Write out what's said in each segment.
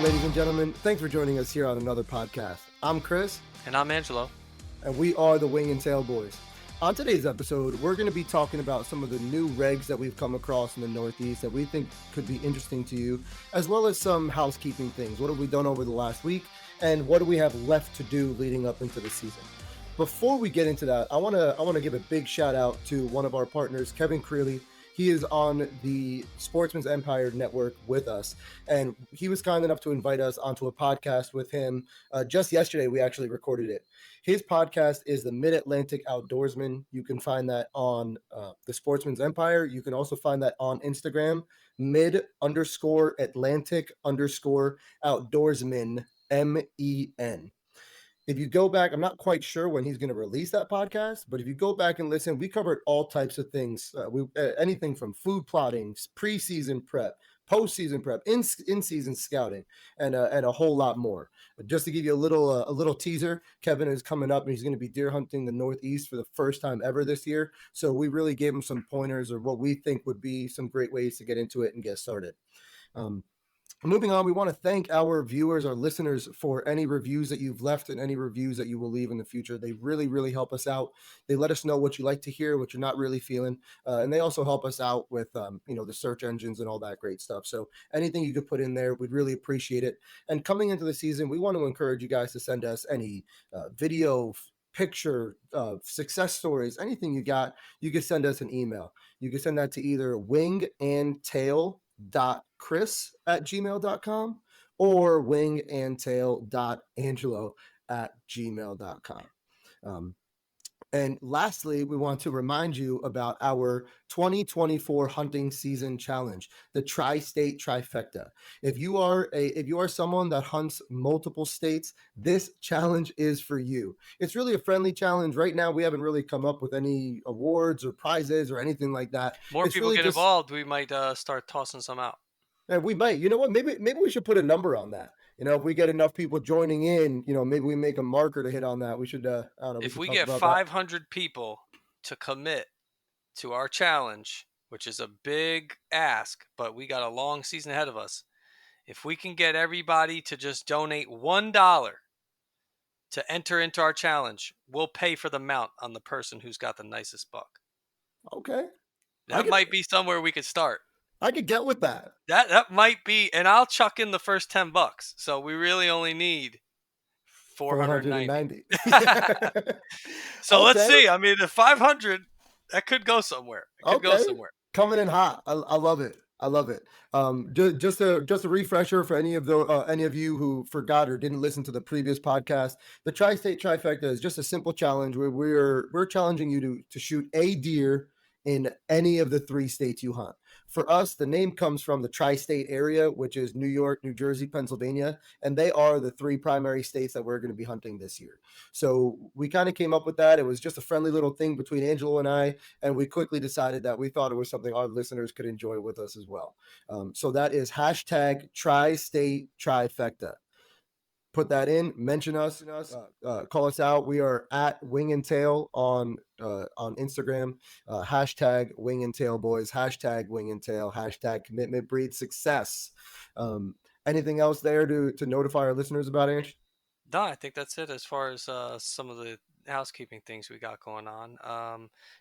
ladies and gentlemen. Thanks for joining us here on another podcast. I'm Chris. And I'm Angelo. And we are the Wing and Tail Boys. On today's episode, we're going to be talking about some of the new regs that we've come across in the Northeast that we think could be interesting to you, as well as some housekeeping things. What have we done over the last week, and what do we have left to do leading up into the season? Before we get into that, I want to give a big shout out to one of our partners, Kevin Creeley. He is on the Sportsman's Empire Network with us, and he was kind enough to invite us onto a podcast with him. Just yesterday, we actually recorded it. His podcast is the Mid-Atlantic Outdoorsman. You can find that on the Sportsman's Empire. You can also find that on Instagram, mid_Atlantic_outdoorsman, MEN. If you go back, I'm not quite sure when he's going to release that podcast, but if you go back and listen, we covered all types of things. Anything from food plotting, preseason prep, postseason prep, in-season scouting, and a whole lot more. But just to give you a little teaser, Kevin is coming up and he's going to be deer hunting the Northeast for the first time ever this year. So we really gave him some pointers or what we think would be some great ways to get into it and get started. Moving on, we want to thank our viewers, our listeners, for any reviews that you've left and any reviews that you will leave in the future. They really, really help us out. They let us know what you like to hear, what you're not really feeling, and they also help us out with, the search engines and all that great stuff. So anything you could put in there, we'd really appreciate it. And coming into the season, we want to encourage you guys to send us any video, picture, success stories, anything you got. You can send us an email. You can send that to either wingandtail.chris@gmail.com or wingandtail.angelo@gmail.com. And lastly, we want to remind you about our 2024 hunting season challenge, the Tri-State Trifecta. If you are someone that hunts multiple states, this challenge is for you. It's really a friendly challenge. Right now, we haven't really come up with any awards or prizes or anything like that. More people get involved, we might start tossing some out. And we might. You know what? Maybe we should put a number on that. If we get enough people joining in, maybe we make a marker to hit on that. We should, I don't know. If we get 500 people to commit to our challenge, which is a big ask, but we got a long season ahead of us. If we can get everybody to just donate $1 to enter into our challenge, we'll pay for the mount on the person who's got the nicest buck. Okay. That might be somewhere we could start. I could get with that. That might be, and I'll chuck in the first $10. So we really only need 490. So okay. Let's see. I mean, the 500, that could go somewhere. Go somewhere. Coming in hot. I love it. I love it. Just a refresher for any of you who forgot or didn't listen to the previous podcast. The Tri-State Trifecta is just a simple challenge where we're challenging you to shoot a deer in any of the 3 states you hunt. For us, the name comes from the tri-state area, which is New York, New Jersey, Pennsylvania, and they are the 3 primary states that we're going to be hunting this year. So we kind of came up with that. It was just a friendly little thing between Angelo and I, and we quickly decided that we thought it was something our listeners could enjoy with us as well. So that is hashtag Tri-State Trifecta. Put that in, mention us, call us out. We are at Wing and Tail on Instagram, hashtag Wing and Tail Boys, hashtag Wing and Tail, hashtag Commitment Breeds Success. Anything else there to notify our listeners about, Ange? No, I think that's it as far as some of the housekeeping things we got going on.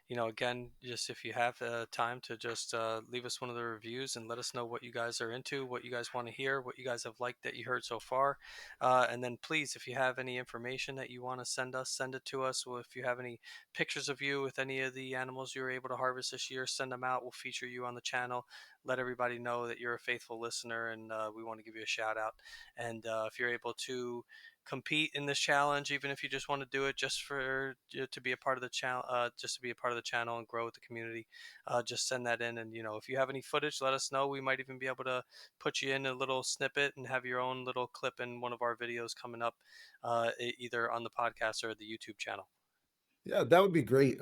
Again, just if you have time to just leave us one of the reviews and let us know what you guys are into, what you guys want to hear, what you guys have liked that you heard so far. And then please, if you have any information that you want to send it to us. Or if you have any pictures of you with any of the animals you were able to harvest this year, send them out. We'll feature you on the channel. Let everybody know that you're a faithful listener, and we want to give you a shout out. And if you're able to compete in this challenge, even if you just want to do it just for to be a part of the channel, and grow with the community, just send that in. And if you have any footage, let us know. We might even be able to put you in a little snippet and have your own little clip in one of our videos coming up, either on the podcast or the YouTube channel. Yeah, that would be great.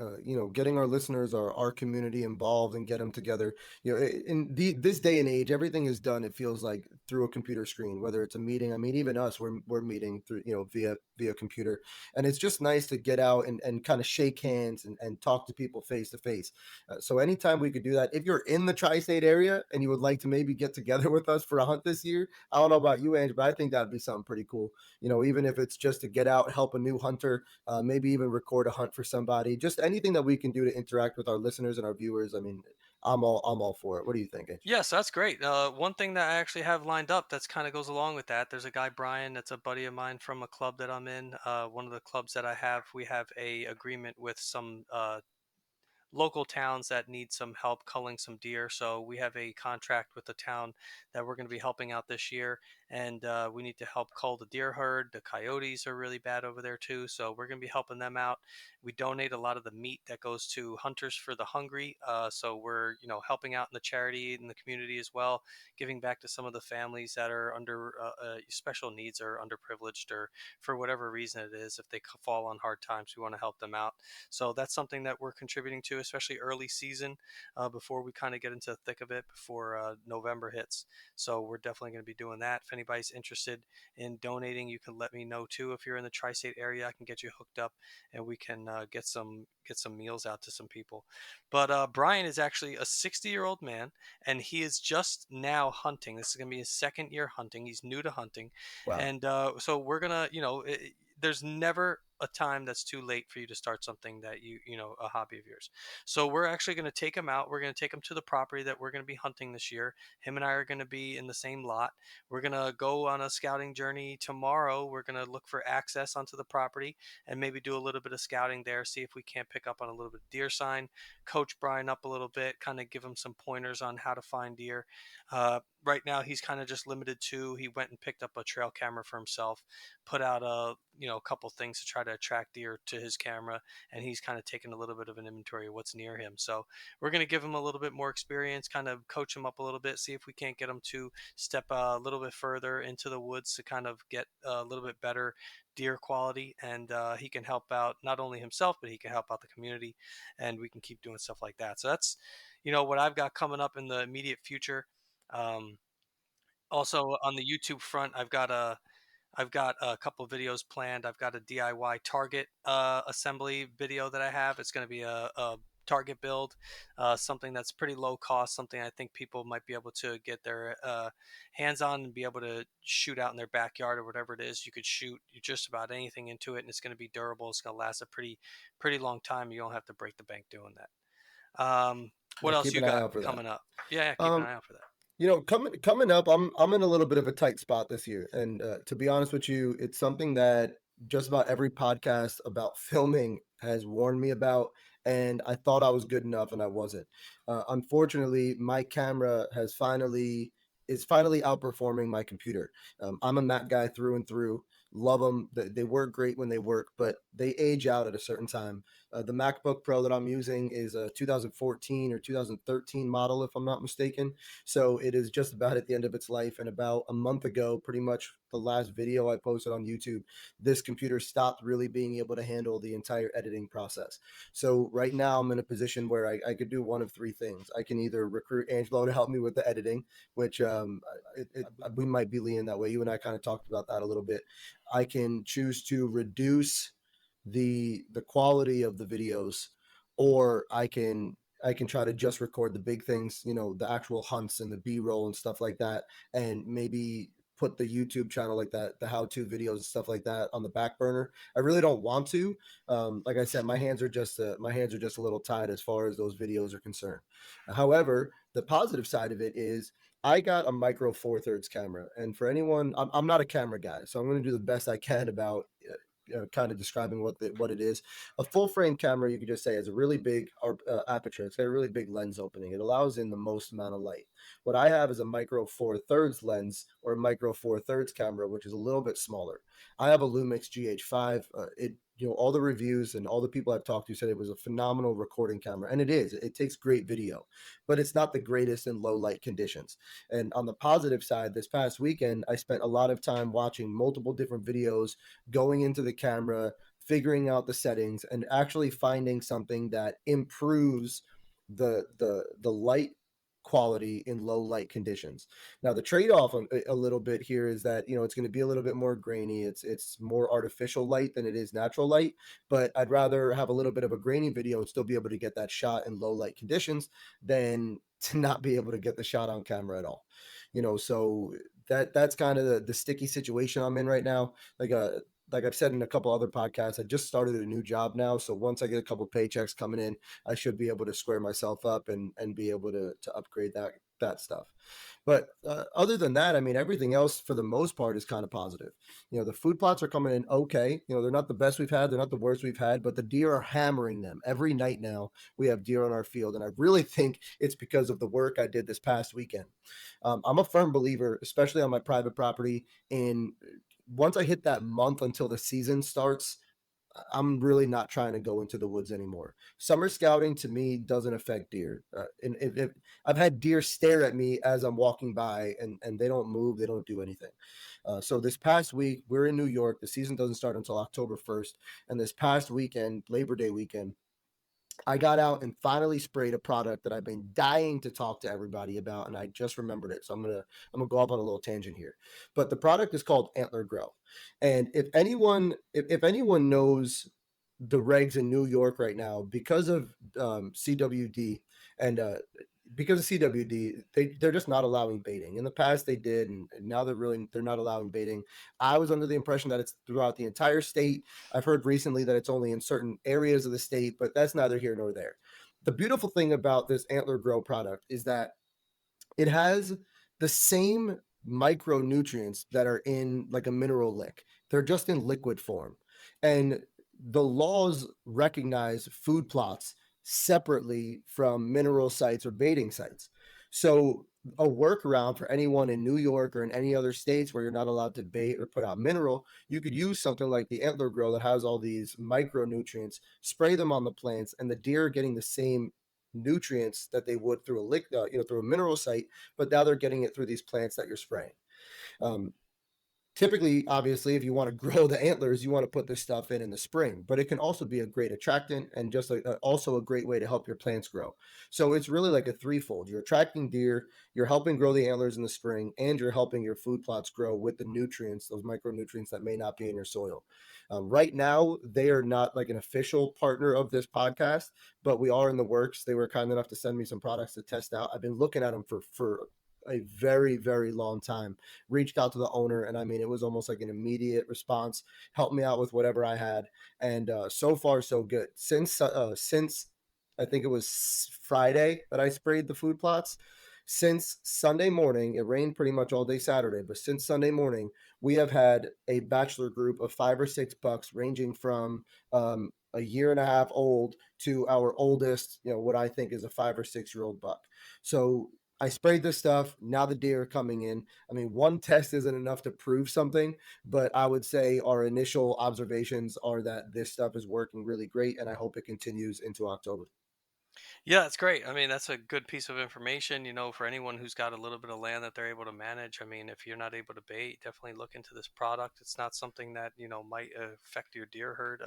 Getting our listeners, our community involved and get them together. In this day and age, everything is done. It feels like through a computer screen, whether it's a meeting. I mean, even us, we're meeting through via computer, and it's just nice to get out and kind of shake hands and talk to people face to face. So anytime we could do that, if you're in the tri-state area and you would like to maybe get together with us for a hunt this year, I don't know about you, Ange, but I think that'd be something pretty cool. Even if it's just to get out, help a new hunter, maybe even record a hunt for somebody. Just anything that we can do to interact with our listeners and our viewers. I mean, I'm all for it. What do you think, Ange? Yes, that's great. One thing that I actually have lined up that's kind of goes along with that. There's a guy Brian, that's a buddy of mine from a club that I'm in. One of the clubs that I have, we have a agreement with some local towns that need some help culling some deer. So we have a contract with the town that we're going to be helping out this year, and we need to help cull the deer herd. The coyotes are really bad over there too, so we're going to be helping them out. We donate a lot of the meat that goes to Hunters for the Hungry, so we're helping out in the charity in the community as well, giving back to some of the families that are under special needs or underprivileged or for whatever reason it is. If they fall on hard times, we want to help them out. So that's something that we're contributing to, especially early season, before we kind of get into the thick of it, before November hits. So we're definitely going to be doing that. If anybody's interested in donating, you can let me know too. If you're in the tri-state area, I can get you hooked up, and we can get some meals out to some people. But Brian is actually a 60-year-old man, and he is just now hunting. This is going to be his second year hunting. He's new to hunting, Wow. and so we're gonna, there's never a time that's too late for you to start something that a hobby of yours. So we're actually going to take him out. We're going to take him to the property that we're going to be hunting this year. Him and I are going to be in the same lot. We're going to go on a scouting journey tomorrow. We're going to look for access onto the property and maybe do a little bit of scouting there, see if we can't pick up on a little bit of deer sign, coach Brian up a little bit, kind of give him some pointers on how to find deer. Right now he's kind of just limited to, he went and picked up a trail camera for himself, put out a couple things to try to attract deer to his camera, and he's kind of taking a little bit of an inventory of what's near him. So we're going to give him a little bit more experience, kind of coach him up a little bit, see if we can't get him to step a little bit further into the woods to kind of get a little bit better deer quality, and he can help out not only himself, but he can help out the community, and we can keep doing stuff like that. So that's what I've got coming up in the immediate future. um, Also on the YouTube front, I've got a couple of videos planned. I've got a DIY target assembly video that I have. It's going to be a target build, something that's pretty low cost, something I think people might be able to get their hands on and be able to shoot out in their backyard or whatever it is. You could shoot just about anything into it, and it's going to be durable. It's going to last a pretty long time. You don't have to break the bank doing that. What else Keep you an eye got out for that. coming up? Yeah, yeah, keep an Um, eye out for that. coming up, I'm in a little bit of a tight spot this year, and to be honest with you, it's something that just about every podcast about filming has warned me about, and I thought I was good enough, and I wasn't. Unfortunately, my camera is finally outperforming my computer. I'm a Mac guy through and through. Love them. They work great when they work, but they age out at a certain time. The MacBook Pro that I'm using is a 2014 or 2013 model, if I'm not mistaken. So it is just about at the end of its life. And about a month ago, pretty much the last video I posted on YouTube, this computer stopped really being able to handle the entire editing process. So right now I'm in a position where I could do one of three things. I can either recruit Angelo to help me with the editing, which we might be leaning that way. You and I kind of talked about that a little bit. I can choose to reduce the quality of the videos, or I can try to just record the big things, the actual hunts and the b-roll and stuff like that, and maybe put the YouTube channel like that, the how-to videos and stuff like that, on the back burner. I really don't want to. Like I said, my hands are just a little tied as far as those videos are concerned. However, the positive side of it is I got a Micro Four Thirds camera, and for anyone, I'm not a camera guy, so I'm going to do the best I can about kind of describing what it is. A full frame camera, you could just say, has a really big aperture. It's got a really big lens opening. It allows in the most amount of light. What I have is a Micro Four Thirds lens, or a Micro Four Thirds camera, which is a little bit smaller. I have a Lumix GH5. All the reviews and all the people I've talked to said it was a phenomenal recording camera, and it is. It takes great video, but it's not the greatest in low light conditions. And on the positive side, this past weekend, I spent a lot of time watching multiple different videos, going into the camera, figuring out the settings and actually finding something that improves the light quality in low light conditions. Now the trade-off a little bit here is that, it's going to be a little bit more grainy. It's more artificial light than it is natural light, but I'd rather have a little bit of a grainy video and still be able to get that shot in low light conditions than to not be able to get the shot on camera at all. So that's kind of the sticky situation I'm in right now. Like I've said in a couple other podcasts, I just started a new job now. So once I get a couple paychecks coming in, I should be able to square myself up and be able to upgrade that stuff. But other than that, I mean, everything else for the most part is kind of positive. The food plots are coming in okay. They're not the best we've had, they're not the worst we've had, but the deer are hammering them every night now. We have deer on our field, and I really think it's because of the work I did this past weekend. I'm a firm believer, especially on my private property, in once I hit that month until the season starts, I'm really not trying to go into the woods anymore. Summer scouting to me doesn't affect deer. And if I've had deer stare at me as I'm walking by, and they don't move, they don't do anything. So this past week, we're in New York. The season doesn't start until October 1st. And this past weekend, Labor Day weekend, I got out and finally sprayed a product that I've been dying to talk to everybody about, and I just remembered it. So I'm gonna go off on a little tangent here. But the product is called Antler Grow. And if anyone knows the regs in New York right now, because of CWD and because of CWD, they're just not allowing baiting. In the past they did, and now they're not allowing baiting. I was under the impression that it's throughout the entire state. I've heard recently that it's only in certain areas of the state, but that's neither here nor there. The beautiful thing about this Antler Grow product is that it has the same micronutrients that are in like a mineral lick. They're just in liquid form. And the laws recognize food plots separately from mineral sites or baiting sites. So a workaround for anyone in New York or in any other states where you're not allowed to bait or put out mineral, you could use something like the Antler Grow that has all these micronutrients, spray them on the plants, and the deer are getting the same nutrients that they would through through a mineral site, but now they're getting it through these plants that you're spraying. Um, Typically, obviously, if you want to grow the antlers, you want to put this stuff in the spring, but it can also be a great attractant and just also a great way to help your plants grow. So it's really like a threefold. You're attracting deer, you're helping grow the antlers in the spring, and you're helping your food plots grow with the nutrients, those micronutrients that may not be in your soil. Right now, they are not like an official partner of this podcast, but we are in the works. They were kind enough to send me some products to test out. I've been looking at them for a very, very long time. Reached out to the owner, and I mean, it was almost like an immediate response. Helped me out with whatever I had, and so far so good. Since I think it was Friday that I sprayed the food plots. Since Sunday morning, it rained pretty much all day Saturday, but since Sunday morning, we have had a bachelor group of 5 or 6 bucks, ranging from a year and a half old to our oldest, what I think is a 5 or 6 year old buck. So I sprayed this stuff. Now the deer are coming in. I mean, one test isn't enough to prove something, but I would say our initial observations are that this stuff is working really great, and I hope it continues into October. Yeah, that's great. I mean, that's a good piece of information, for anyone who's got a little bit of land that they're able to manage. I mean, if you're not able to bait, definitely look into this product. It's not something that, might affect your deer herd.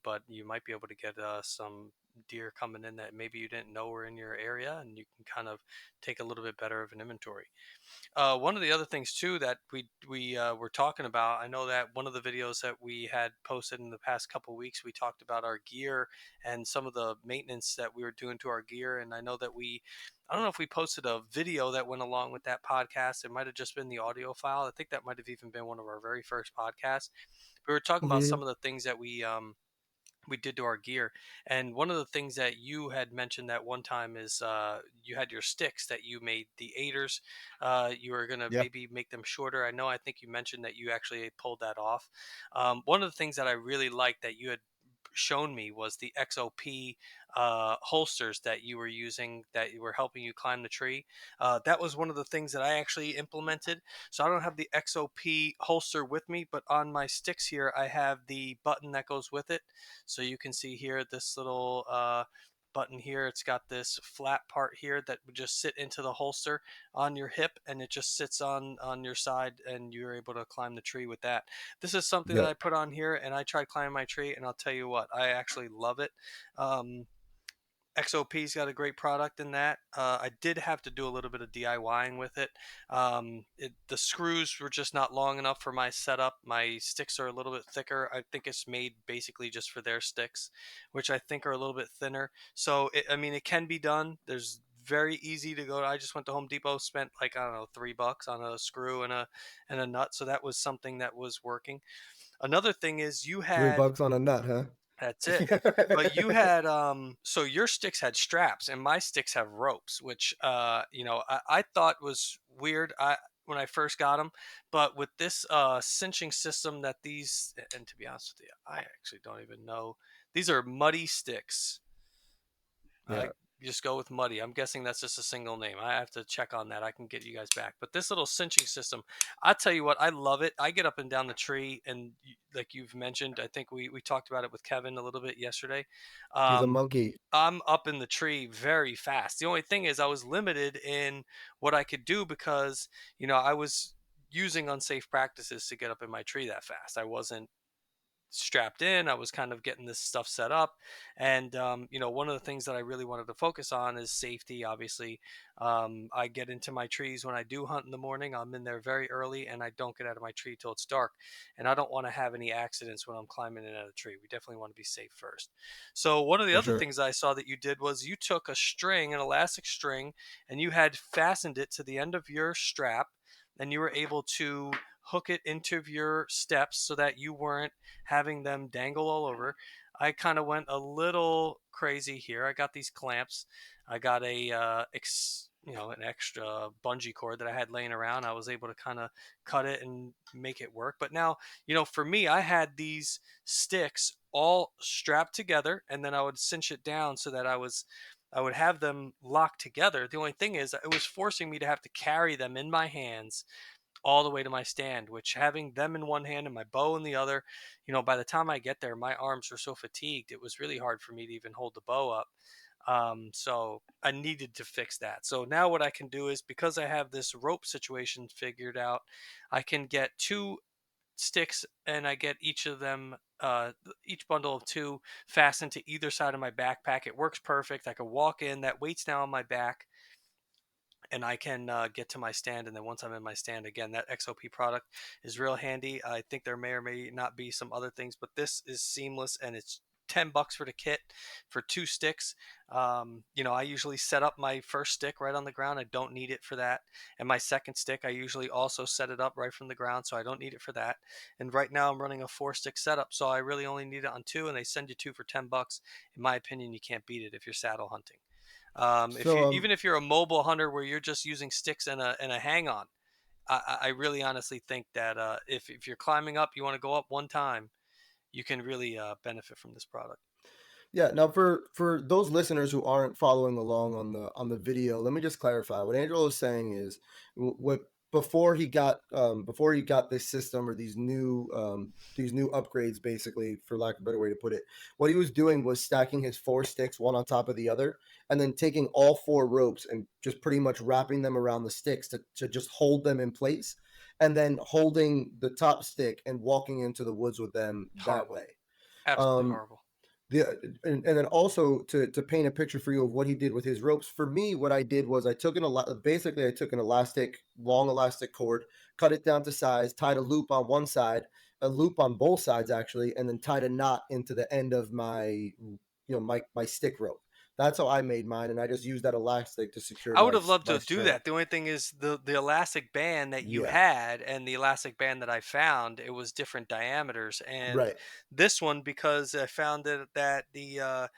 But you might be able to get some deer coming in that maybe you didn't know were in your area, and you can kind of take a little bit better of an inventory. One of the other things too that we were talking about, I know that one of the videos that we had posted in the past couple weeks, we talked about our gear and some of the maintenance that we were doing to our gear, and I know that I don't know if we posted a video that went along with that podcast. It might have just been the audio file. I think that might have even been one of our very first podcasts. We were talking about some Mhm. of the things that we did to our gear. And one of the things that you had mentioned that one time is you had your sticks that you made the aiders. You were going to Yeah. maybe make them shorter. I think you mentioned that you actually pulled that off. One of the things that I really liked that you had shown me was the XOP holsters that you were using that were helping you climb the tree. That was one of the things that I actually implemented. So I don't have the XOP holster with me, but on my sticks here, I have the button that goes with it. So you can see here this little button here. It's got this flat part here that would just sit into the holster on your hip, and it just sits on your side, and you're able to climb the tree with that. This is something that Yeah. I put on here, and I tried climbing my tree, and I'll tell you what, I actually love it. XOP's got a great product in that. I did have to do a little bit of DIYing with it. The screws were just not long enough for my setup. My sticks are a little bit thicker. I think it's made basically just for their sticks, which I think are a little bit thinner. So, I mean, it can be done. There's very easy to go. I just went to Home Depot, spent like, I don't know, $3 on a screw and a nut. So that was something that was working. Another thing is you Three had bucks on a nut, huh? that's it. But you had so your sticks had straps and my sticks have ropes, which I thought was weird when I first got them. But with this cinching system that these, and to be honest with you, I actually don't even know. These are muddy sticks. I Yeah. just go with muddy. I'm guessing that's just a single name. I have to check on that. I can get you guys back. But this little cinching system, I tell you what, I love it. I get up and down the tree, and like you've mentioned, I think we talked about it with Kevin a little bit yesterday. He's a Um, monkey. I'm up in the tree very fast. The only thing is, I was limited in what I could do because I was using unsafe practices to get up in my tree that fast. I wasn't strapped in. I was kind of getting this stuff set up. And, one of the things that I really wanted to focus on is safety. Obviously, I get into my trees when I do hunt in the morning. I'm in there very early and I don't get out of my tree till it's dark. And I don't want to have any accidents when I'm climbing in at a tree. We definitely want to be safe first. So, one of the For other sure. things I saw that you did was you took a string, an elastic string, and you had fastened it to the end of your strap. And you were able to hook it into your steps so that you weren't having them dangle all over. I kind of went a little crazy here. I got these clamps. I got an extra bungee cord that I had laying around. I was able to kind of cut it and make it work. But now, for me, I had these sticks all strapped together, and then I would cinch it down so that I would have them locked together. The only thing is, it was forcing me to have to carry them in my hands all the way to my stand, which having them in one hand and my bow in the other, by the time I get there, my arms were so fatigued, it was really hard for me to even hold the bow up. So I needed to fix that. So now what I can do is because I have this rope situation figured out, I can get two sticks and I get each of them, each bundle of two fastened to either side of my backpack. It works perfect. I can walk in, that weight's now on my back, and I can get to my stand. And then once I'm in my stand, again, that XOP product is real handy. I think there may or may not be some other things, but this is seamless and it's $10 for the kit for two sticks. I usually set up my first stick right on the ground. I don't need it for that. And my second stick, I usually also set it up right from the ground, so I don't need it for that. And right now I'm running a 4-stick setup, so I really only need it on two, and they send you two for $10. In my opinion, you can't beat it if you're saddle hunting. If So you even if you're a mobile hunter where you're just using sticks and a hang on, I really honestly think that if you're climbing up, you want to go up one time, you can really benefit from this product. yeah, now for those listeners who aren't following along on the video, let me just clarify. What Angelo is saying is what before he got this system or these new upgrades, basically, for lack of a better way to put it, what he was doing was stacking his four sticks one on top of the other, and then taking all four ropes and just pretty much wrapping them around the sticks to just hold them in place, and then holding the top stick and walking into the woods with them that Horrible, way. absolutely Um, horrible. and then also to paint a picture for you of what he did with his ropes. For me, what I did was I took an long elastic cord, cut it down to size, tied a loop on one side, a loop on both sides actually, and then tied a knot into the end of my stick rope. That's how I made mine, and I just used that elastic to secure I would have loved my to do string. that. The only thing is the elastic band that you Yeah, had and the elastic band that I found, it was different diameters. And right. this one, because I found that the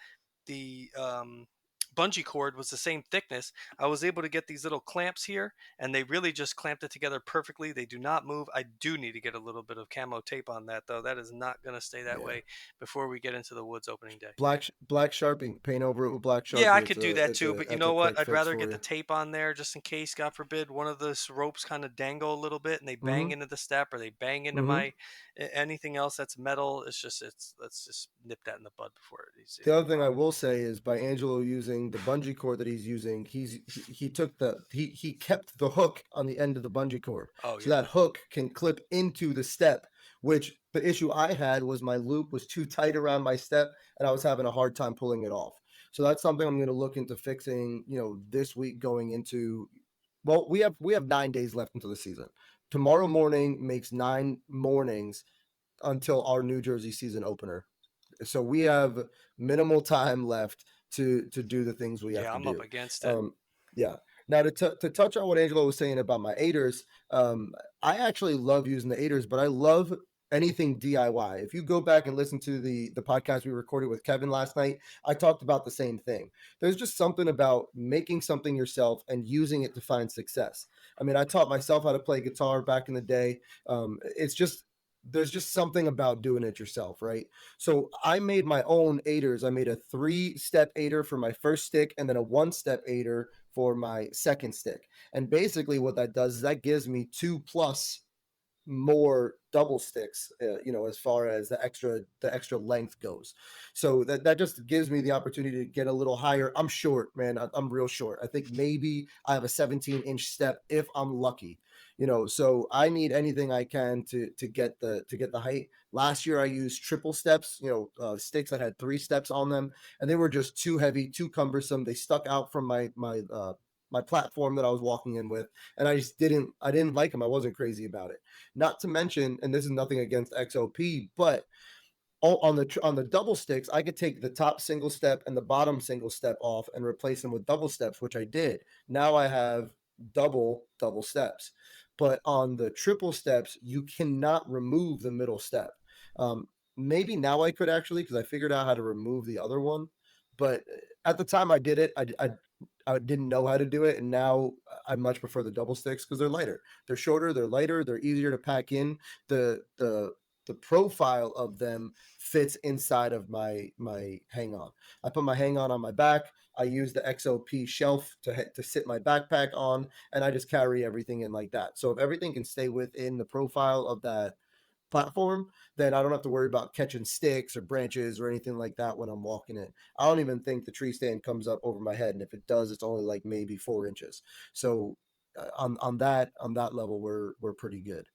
bungee cord was the same thickness, I was able to get these little clamps here, and they really just clamped it together perfectly. They do not move. I do need to get a little bit of camo tape on that, though. That is not going to stay that Yeah. way before we get into the woods opening day. Black Sharpie, paint over it with black Yeah, I Sharpie. could do that too, but you That's a know what? quick I'd fix rather for get the you. tape on there just in case, God forbid, one of those ropes kind of dangle a little bit and they bang Mm-hmm. into the step or they bang into Mm-hmm. my anything else that's metal. It's let's just nip that in the bud before The it other thing I gets will say is by Angelo using the bungee cord that he's using, he took he kept the hook on the end of the bungee cord, Oh so yeah. that hook can clip into the step. Which the issue I had was my loop was too tight around my step, and I was having a hard time pulling it off. So that's something I'm going to look into fixing. This week going into. Well, we have 9 days left until the season. Tomorrow morning makes 9 mornings until our New Jersey season opener, so we have minimal time left to do the things we have Yeah, to I'm up do. against it. Yeah. Now to touch on what Angelo was saying about my aiders, I actually love using the aiders, but I love anything DIY. If you go back and listen to the podcast we recorded with Kevin last night, I talked about the same thing. There's just something about making something yourself and using it to find success. I mean, I taught myself how to play guitar back in the day. It's just there's just something about doing it yourself, right? So I made my own aiders. I made a 3-step aider for my first stick and then a 1-step aider for my second stick. And basically, what that does is that gives me 2+ more double sticks, as far as the extra length goes. So that just gives me the opportunity to get a little higher. I'm short, man. I'm real short. I think maybe I have a 17-inch step if I'm lucky. So I need anything I can to get the height. Last year I used triple steps, sticks that had 3 steps on them, and they were just too heavy, too cumbersome. They stuck out from my platform that I was walking in with, and I didn't like them. I wasn't crazy about it. Not to mention, and this is nothing against XOP, but on the double sticks, I could take the top single step and the bottom single step off and replace them with double steps, which I did. Now I have double steps. But on the triple steps, you cannot remove the middle step. Maybe now I could actually, because I figured out how to remove the other one. But at the time I did it, I didn't know how to do it, and now I much prefer the double sticks because they're lighter. They're shorter, they're lighter, they're easier to pack in. The profile of them fits inside of my hang on. I put my hang on my back. I use the XOP shelf to sit my backpack on, and I just carry everything in like that. So if everything can stay within the profile of that platform, then I don't have to worry about catching sticks or branches or anything like that when I'm walking in. I don't even think the tree stand comes up over my head, and if it does, it's only like maybe 4 inches. So on that level, we're pretty good.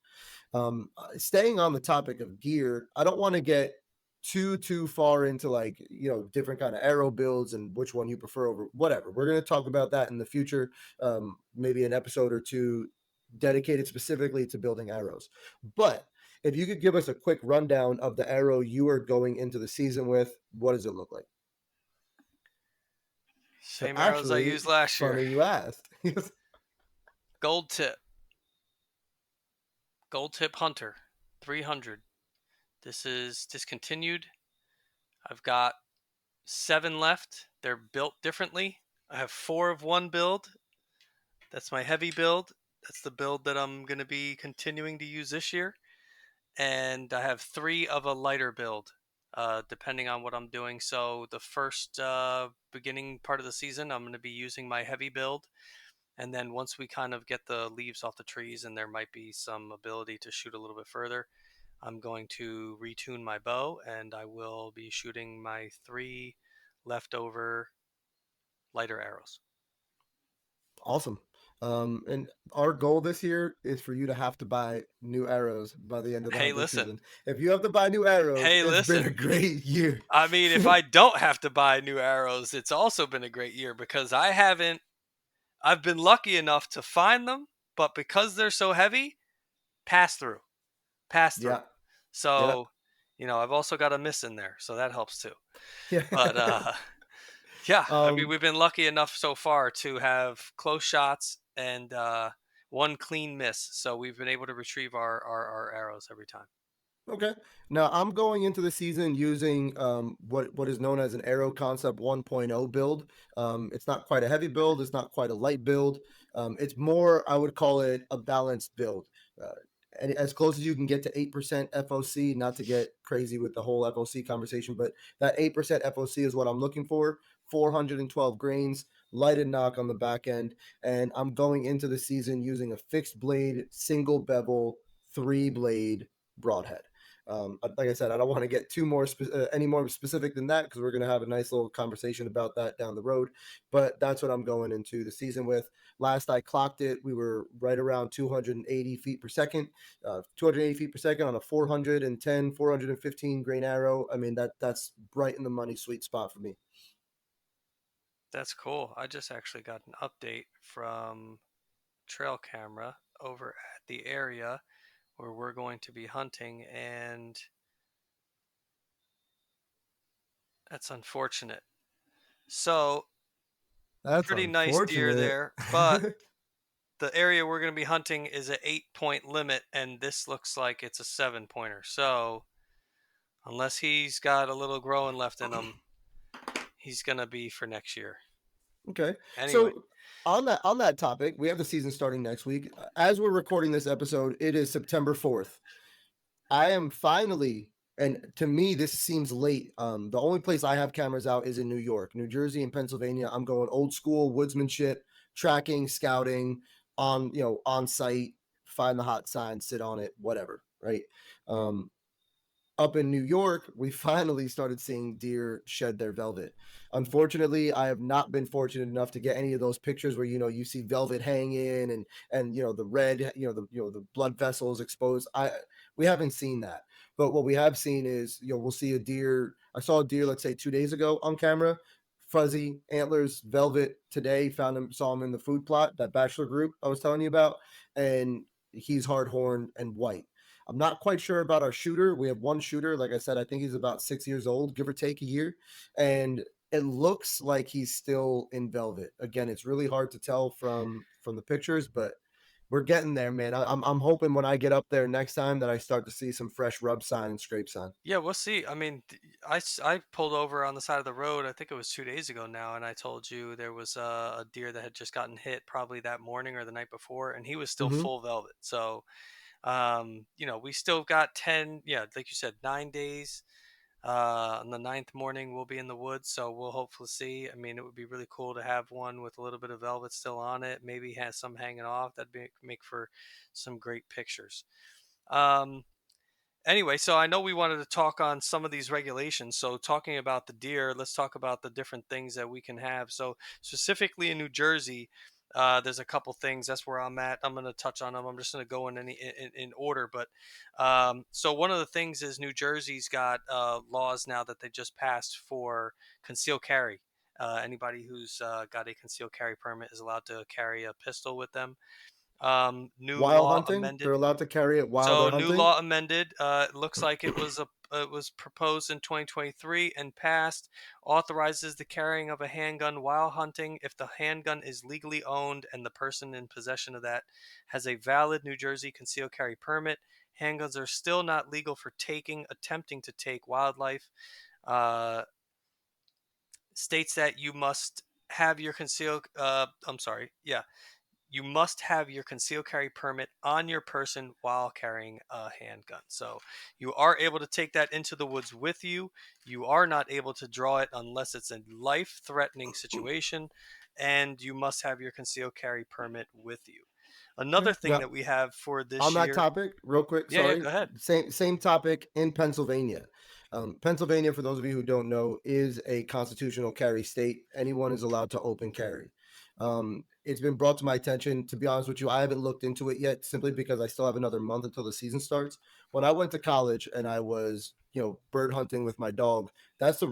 Staying on the topic of gear, I don't want to get too far into like different kind of arrow builds and which one you prefer over whatever. We're going to talk about that in the future, maybe an episode or two dedicated specifically to building arrows. But if you could give us a quick rundown of the arrow you are going into the season with, what does it look like? So Same arrows I actually, used last year. funny you asked. Gold tip. Gold tip hunter. 300. This is discontinued. I've got 7 left. They're built differently. I have 4 of one build. That's my heavy build. That's the build that I'm going to be continuing to use this year. And I have 3 of a lighter build, depending on what I'm doing. So the first beginning part of the season, I'm going to be using my heavy build. And then once we kind of get the leaves off the trees and there might be some ability to shoot a little bit further, I'm going to retune my bow and I will be shooting my 3 leftover lighter arrows. Awesome. And our goal this year is for you to have to buy new arrows by the end of the Hey, hunting listen. season. If you have to buy new arrows, Hey, it's been a listen. great year. I mean, if I don't have to buy new arrows, it's also been a great year because I've been lucky enough to find them, but because they're so heavy, pass through. Pass through. Yeah. Yeah. So, I've also got a miss in there, so that helps too. Yeah. But yeah, I mean, um, we've been lucky enough so far to have close shots and one clean miss, so we've been able to retrieve our arrows every time. Okay. Now I'm going into the season using what is known as an Aero Concept 1.0 build. It's not quite a heavy build. It's not quite a light build. It's more, I would call it a balanced build. Uh, and as close as you can get to 8% FOC, not to get crazy with the whole FOC conversation, but that 8% FOC is what I'm looking for. 412 grains, light and knock on the back end. And I'm going into the season using a fixed blade, single bevel, three blade broadhead. Like I said, I don't want to get any more specific than that because we're going to have a nice little conversation about that down the road. But that's what I'm going into the season with. Last I clocked it, we were right around 280 feet per second, 280 feet per second on a 410, 415 grain arrow. I mean, that's right in the money sweet spot for me. That's cool. I just actually got an update from Trail Camera over at the area where we're going to be hunting, and that's unfortunate. So, That's pretty nice deer unfortunate. there, but the area we're going to be hunting is a 8 point limit, and this looks like it's a 7 pointer. So, unless he's got a little growing left in him, he's going to be for next year. Okay. Anyway, So on that topic, we have the season starting next week. As we're recording this episode, it is September 4th. I am finally, and to me, this seems late. The only place I have cameras out is in New York, New Jersey, and Pennsylvania. I'm going old school woodsmanship, tracking, scouting, on site, find the hot sign, sit on it, whatever. Right. Um, Up in New York, we finally started seeing deer shed their velvet. Unfortunately, I have not been fortunate enough to get any of those pictures where you see velvet hanging and the red, the blood vessels exposed. We haven't seen that. But what we have seen is, we'll see a deer. I saw a deer, let's say 2 days ago on camera, fuzzy antlers, velvet. Today saw him in the food plot, that bachelor group I was telling you about, and he's hard horn and white. I'm not quite sure about our shooter. We have one shooter. Like I said, I think he's about 6 years old, give or take a year. And it looks like he's still in velvet. Again, it's really hard to tell from the pictures, but we're getting there, man. I'm hoping when I get up there next time that I start to see some fresh rub sign and scrape sign. yeah, we'll see. I mean, I pulled over on the side of the road, I think it was 2 days ago now, and I told you there was a deer that had just gotten hit probably that morning or the night before, and he was still Hmm. full velvet. So, we still got 10, yeah, like you said, 9 days. On the ninth morning, we'll be in the woods, so we'll hopefully see. I mean, it would be really cool to have one with a little bit of velvet still on it. Maybe has some hanging off. That'd make for some great pictures. Um, Anyway, so I know we wanted to talk on some of these regulations. So, talking about the deer, let's talk about the different things that we can have. So, specifically in New Jersey, there's a couple things. That's where I'm at. I'm going to touch on them. I'm just going to go in order. But so one of the things is New Jersey's got laws now that they just passed for concealed carry. Anybody who's got a concealed carry permit is allowed to carry a pistol with them. New Wild law hunting. They're amended. allowed to carry it while So they're new hunting. law amended. It looks like it was proposed in 2023 and passed. Authorizes the carrying of a handgun while hunting if the handgun is legally owned and the person in possession of that has a valid New Jersey concealed carry permit. Handguns are still not legal for attempting to take wildlife. Uh, States that you must have your concealed. I'm sorry. Yeah, you must have your concealed carry permit on your person while carrying a handgun. So you are able to take that into the woods with you. You are not able to draw it unless it's a life threatening situation, and you must have your concealed carry permit with you. Okay. Another thing Now, that we have for on this that year. topic, real quick, Yeah, yeah, sorry, go ahead. same topic in Pennsylvania. Pennsylvania, for those of you who don't know, is a constitutional carry state. Anyone is allowed to open carry. It's been brought to my attention. To be honest with you, I haven't looked into it yet, simply because I still have another month until the season starts. When I went to college and I was, bird hunting with my dog, that's the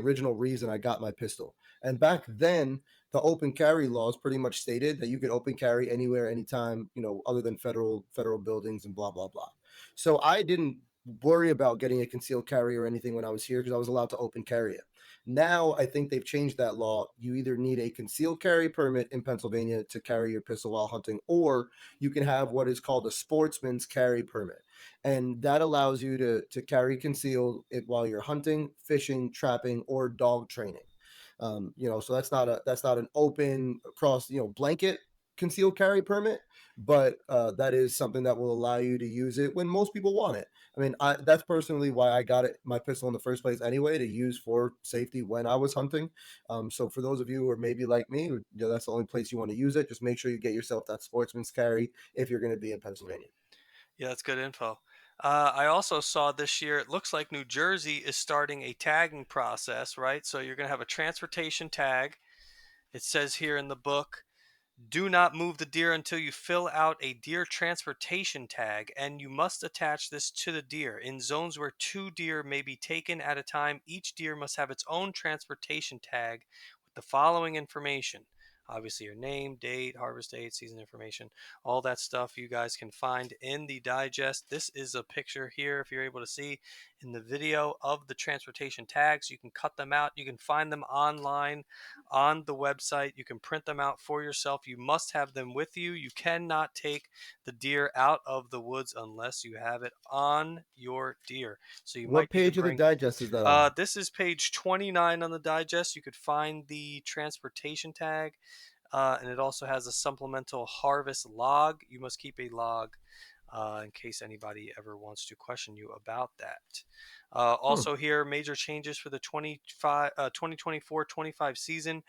original reason I got my pistol. And back then, the open carry laws pretty much stated that you could open carry anywhere, anytime, other than federal buildings and blah blah blah. So I didn't worry about getting a concealed carry or anything when I was here because I was allowed to open carry it. Now I think they've changed that law. You either need a concealed carry permit in Pennsylvania to carry your pistol while hunting, or you can have what is called a sportsman's carry permit, and that allows you to carry concealed it while you're hunting, fishing, trapping, or dog training. So that's not an open across blanket concealed carry permit, but that is something that will allow you to use it when most people want it. I mean, that's personally why I got my pistol in the first place anyway, to use for safety when I was hunting. So for those of you who are maybe like me, that's the only place you want to use it. Just make sure you get yourself that sportsman's carry if you're going to be in Pennsylvania. Yeah, that's good info. I also saw this year, it looks like New Jersey is starting a tagging process, right? So you're going to have a transportation tag. It says here in the book, do not move the deer until you fill out a deer transportation tag, and you must attach this to the deer. In zones where two deer may be taken at a time, each deer must have its own transportation tag with the following information. Obviously, your name, date, harvest date, season information, all that stuff you guys can find in the digest. This is a picture here, if you're able to see in the video, of the transportation tags. You can cut them out. You can find them online on the website. You can print them out for yourself. You must have them with you. You cannot take the deer out of the woods unless you have it on your deer. So you What might need to page of the bring. digest is that on? This is page 29 on the digest. You could find the transportation tag, and it also has a supplemental harvest log. You must keep a log in case anybody ever wants to question you about that. Hmm. Also, here, major changes for the 2024-25 season.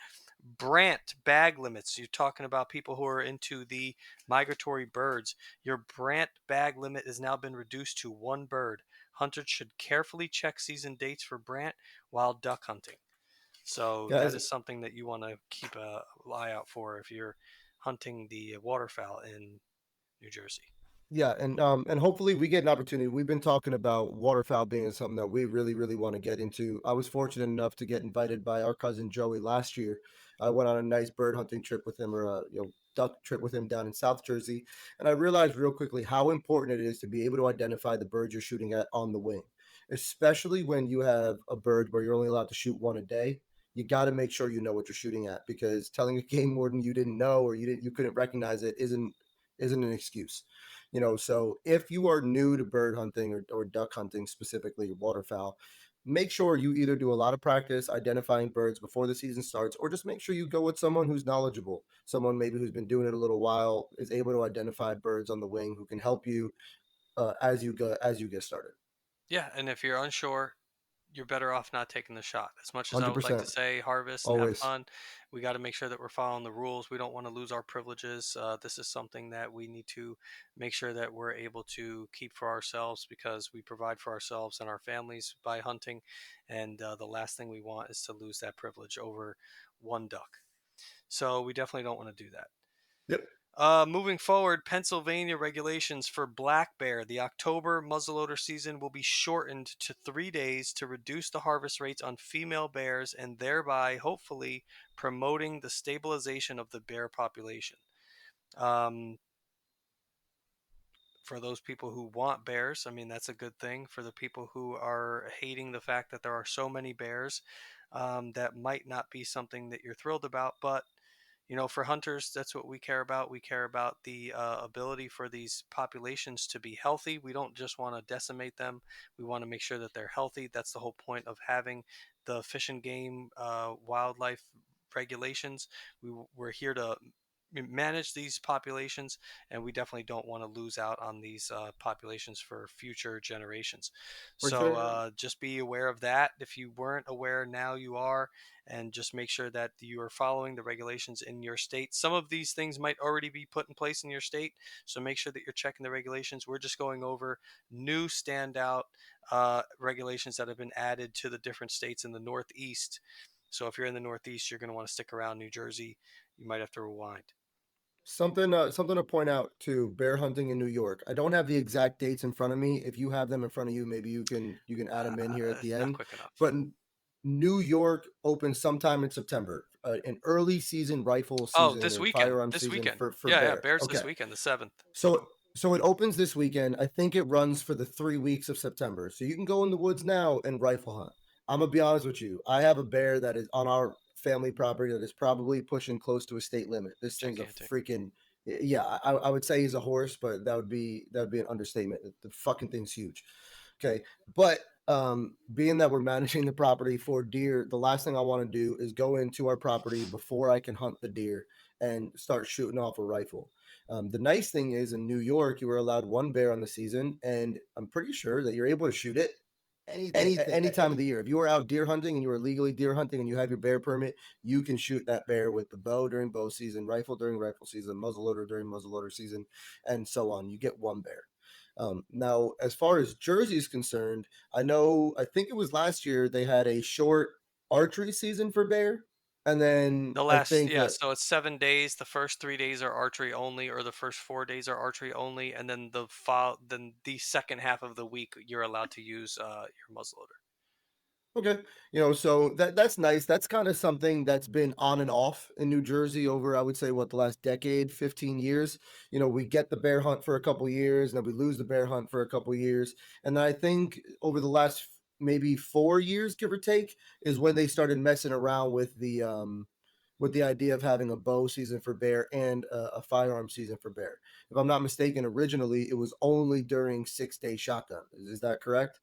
Brant bag limits. You're talking about people who are into the migratory birds. Your Brant bag limit has now been reduced to one bird. Hunters should carefully check season dates for Brant while duck hunting. So that Guys, is something that you want to keep an eye out for if you're hunting the waterfowl in New Jersey. yeah, and hopefully we get an opportunity. We've been talking about waterfowl being something that we really, really want to get into. I was fortunate enough to get invited by our cousin Joey last year. I went on a nice bird hunting trip with him, or a duck trip with him down in South Jersey, and I realized real quickly how important it is to be able to identify the birds you're shooting at on the wing, especially when you have a bird where you're only allowed to shoot one a day. You got to make sure you know what you're shooting at, because telling a game warden you didn't know or you couldn't recognize it isn't an excuse. So if you are new to bird hunting or duck hunting, specifically waterfowl, make sure you either do a lot of practice identifying birds before the season starts, or just make sure you go with someone who's knowledgeable, someone maybe who's been doing it a little while, is able to identify birds on the wing, who can help you as you get started. Yeah, and if you're unsure, you're better off not taking the shot. As much as I would like to 100%. say harvest and have Always. fun, we got to make sure that we're following the rules. We don't want to lose our privileges. This is something that we need to make sure that we're able to keep for ourselves, because we provide for ourselves and our families by hunting. And the last thing we want is to lose that privilege over one duck. So we definitely don't want to do that. Yep. Moving forward, Pennsylvania regulations for black bear. The October muzzleloader season will be shortened to 3 days to reduce the harvest rates on female bears, and thereby, hopefully, promoting the stabilization of the bear population. Um, for those people who want bears, I mean, that's a good thing. For the people who are hating the fact that there are so many bears, that might not be something that you're thrilled about, but for hunters, that's what we care about. We care about the ability for these populations to be healthy. We don't just want to decimate them. We want to make sure that they're healthy. That's the whole point of having the fish and game wildlife regulations. We're here to manage these populations, and we definitely don't want to lose out on these populations for future generations. For So sure. just be aware of that. If you weren't aware, now you are, and just make sure that you are following the regulations in your state. Some of these things might already be put in place in your state, so make sure that you're checking the regulations. We're just going over new standout regulations that have been added to the different states in the Northeast. So if you're in the Northeast, you're going to want to stick around New Jersey. You might have to rewind. Something to point out to bear hunting in New York. I don't have the exact dates in front of me. If you have them in front of you, maybe you can add them in here at the Not end. quick enough. But New York opens sometime in September, an early season rifle Oh, season this or weekend. firearm This season weekend. for Yeah, yeah. bear. Bears this Okay, weekend, the 7th. so So it opens this weekend. I think it runs for the 3 weeks of September. So you can go in the woods now and rifle hunt. I'm gonna be honest with you. I have a bear that is on our family property that is probably pushing close to a state limit. This thing's a Gigantic. freaking yeah. I would say he's a horse, but that would be an understatement. The fucking thing's huge. Okay, but being that we're managing the property for deer, the last thing I want to do is go into our property before I can hunt the deer and start shooting off a rifle. The nice thing is in New York, you were allowed one bear on the season, and I'm pretty sure that you're able to shoot it any time of the year. If you are out deer hunting and you are legally deer hunting and you have your bear permit, you can shoot that bear with the bow during bow season, rifle during rifle season, muzzleloader during muzzleloader season, and so on. You get one bear. Now, as far as Jersey is concerned, I think it was last year they had a short archery season for bear, and then The I last, think yeah, so it's 7 days. The first 3 days are archery only, or the first 4 days are archery only, and then the second half of the week you're allowed to use your muzzleloader. okay, so that's nice. That's kind of something that's been on and off in New Jersey over, I would say, what the last decade, 15 years. We get the bear hunt for a couple years, and then we lose the bear hunt for a couple years, and then I think over the last maybe 4 years, give or take, is when they started messing around with the idea of having a bow season for bear and a firearm season for bear. If I'm not mistaken, originally it was only during 6 day shotgun. Is that correct?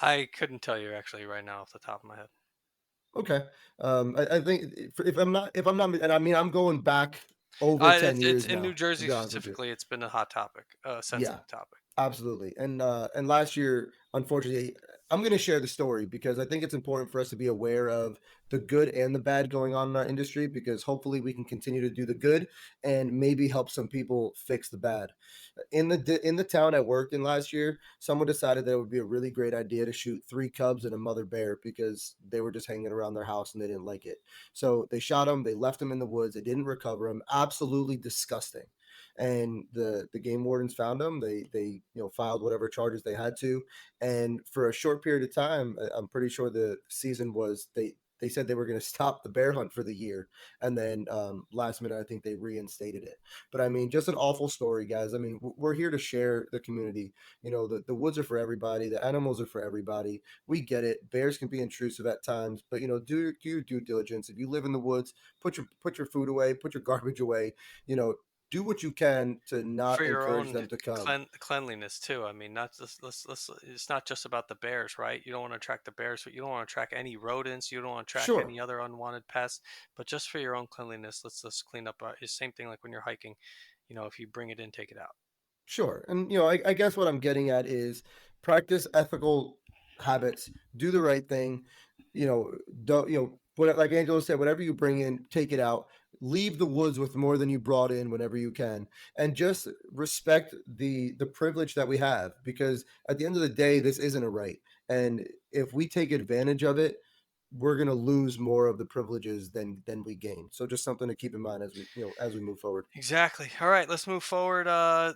I couldn't tell you actually right now off the top of my head. Okay. I think if I'm not, and I mean, I'm going back over 10 It's years in New now, to Jersey be honest with you. specifically. It's been a hot topic, a Yeah. sensitive topic. Absolutely. And last year, unfortunately, I'm going to share the story because I think it's important for us to be aware of the good and the bad going on in our industry because hopefully we can continue to do the good and maybe help some people fix the bad. In the town I worked in last year, someone decided that it would be a really great idea to shoot three cubs and a mother bear because they were just hanging around their house and they didn't like it. So they shot them, they left them in the woods, they didn't recover them. Absolutely disgusting. And the game wardens found them. They filed whatever charges they had to, and for a short period of time, I'm pretty sure the season was they said they were going to stop the bear hunt for the year, and then last minute I think they reinstated it. But I mean, just an awful story, guys. I mean, we're here to share the community. The woods are for everybody. The animals are for everybody. We get it. Bears can be intrusive at times, but do your due diligence. If you live in the woods, put your food away, put your garbage away. You know, do what you can to For not your encourage own them to come. cleanliness too. I mean, not just let's it's not just about the bears, right? You don't want to attract the bears, but you don't want to attract any rodents. You don't want to attract Sure, any other unwanted pests. But just for your own cleanliness, let's clean up. It's the same thing like when you're hiking. If you bring it in, take it out. sure. And I guess what I'm getting at is practice ethical habits, do the right thing. You know, don't what like Angelo said, whatever you bring in, take it out. Leave the woods with more than you brought in whenever you can, and just respect the privilege that we have. Because at the end of the day, this isn't a right, and if we take advantage of it, we're going to lose more of the privileges than we gain. So just something to keep in mind as we move forward. Exactly. All right, let's move forward.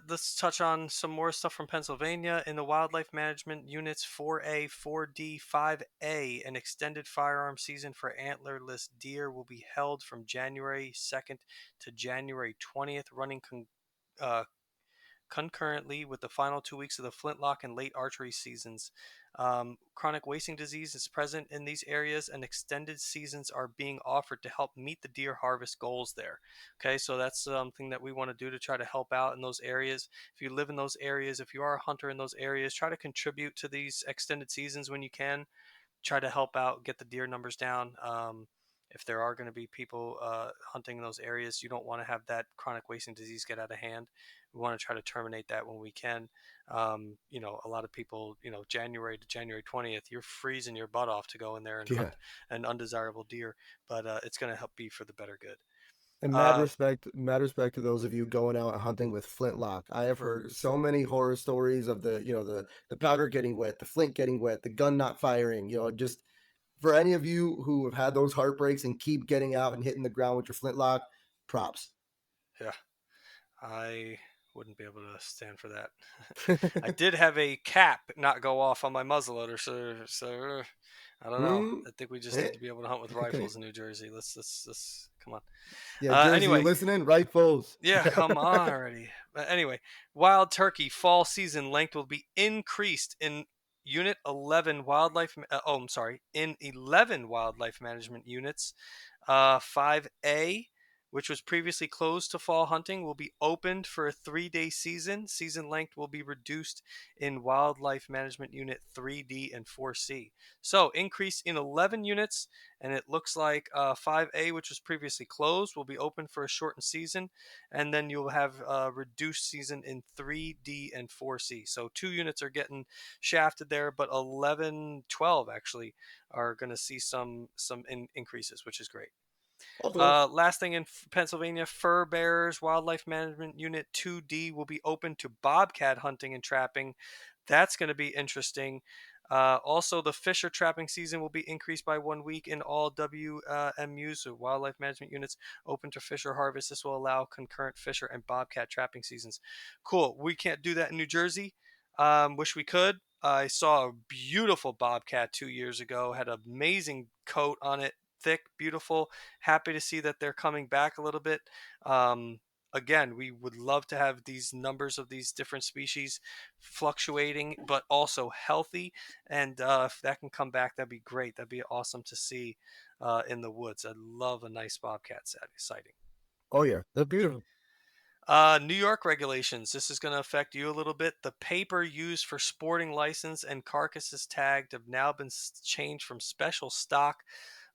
Let's touch on some more stuff from Pennsylvania. In the wildlife management units 4A, 4D, 5A, an extended firearm season for antlerless deer will be held from January 2nd to January 20th, running uh, concurrently with the final 2 weeks of the flintlock and late archery seasons. Chronic wasting disease is present in these areas, and extended seasons are being offered to help meet the deer harvest goals there. Okay, so that's something that we want to do to try to help out in those areas. If you live in those areas, if you are a hunter in those areas, try to contribute to these extended seasons when you can. Try to help out, get the deer numbers down. If there are going to be people hunting in those areas, you don't want to have that chronic wasting disease get out of hand. We want to try to terminate that when we can. A lot of people, January to January 20th, you're freezing your butt off to go in there and Yeah. hunt an undesirable deer, but it's going to help be for the better good. And Uh, mad respect to those of you going out and hunting with flintlock. I have heard so many horror stories of the powder getting wet, the flint getting wet, the gun not firing. Just for any of you who have had those heartbreaks and keep getting out and hitting the ground with your flintlock, props. yeah, I wouldn't be able to stand for that. I did have a cap not go off on my muzzleloader, so I don't know. Mm, I think we just eh, need to be able to hunt with okay. rifles in New Jersey. Let's Come on. Yeah, Jersey, you Anyway, listening? Rifles. yeah, come on already. But anyway, wild turkey fall season length will be increased in Unit 11 wildlife. I'm sorry, in 11 wildlife management units. 5A, which was previously closed to fall hunting, will be opened for a 3-day season. Season length will be reduced in Wildlife Management Unit 3D and 4C. So, increase in 11 units, and it looks like 5A, which was previously closed, will be open for a shortened season, and then you'll have a reduced season in 3D and 4C. So, 2 units are getting shafted there, but 11, 12 actually are going to see some increases, which is great. Also, Last thing in Pennsylvania, Fur Bearers Wildlife Management Unit 2D will be open to bobcat hunting and trapping. That's going to be interesting. Also, the fisher trapping season will be increased by 1 week in all WMUs, so wildlife management units, open to fisher harvest. This will allow concurrent fisher and bobcat trapping seasons. Cool. We can't do that in New Jersey. Wish we could. I saw a beautiful bobcat 2 years ago. Had an amazing coat on it, thick, beautiful. Happy to see that they're coming back a little bit. Again, we would love to have these numbers of these different species fluctuating, but also healthy. And if that can come back, that'd be great. That'd be awesome to see in the woods. I love a nice bobcat sighting. oh yeah, they're beautiful. New York regulations. This is going to affect you a little bit. The paper used for sporting license and carcasses tagged have now been changed from special stock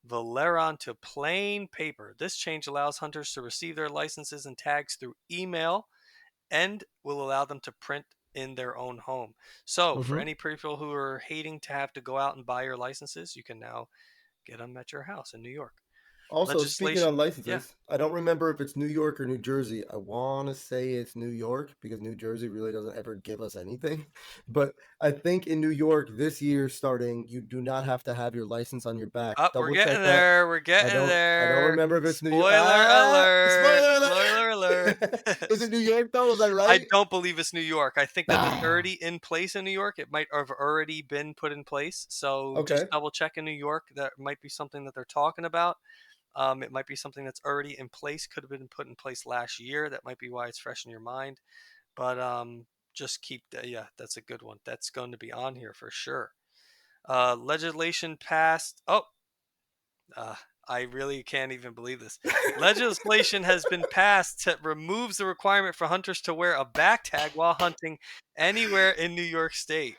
Valeron to plain paper. This change allows hunters to receive their licenses and tags through email and will allow them to print in their own home. So, for Hmm. any people who are hating to have to go out and buy your licenses, you can now get them at your house in New York. Also, speaking on Legislation. Yeah. licenses, I don't remember if it's New York or New Jersey. I want to say it's New York because New Jersey really doesn't ever give us anything. But I think in New York this year starting, you do not have to have your license on your back. Up, we're Double getting check that. there. We're getting I don't there. remember if it's New York. Spoiler Ah, alert. spoiler Spoiler alert. alert. Is it New York though? Was I I right? don't believe it's New York. I think that it's Ah, already in place in New York. It might have already been put in place. So okay. just double check in New York. That might be something that they're talking about. It might be something that's already in place. Could have been put in place last year. That might be why it's fresh in your mind. But just keep that. Yeah, that's a good one. That's going to be on here for sure. Legislation passed. Oh, uh, I really can't even believe this. Legislation has been passed that removes the requirement for hunters to wear a back tag while hunting anywhere in New York State.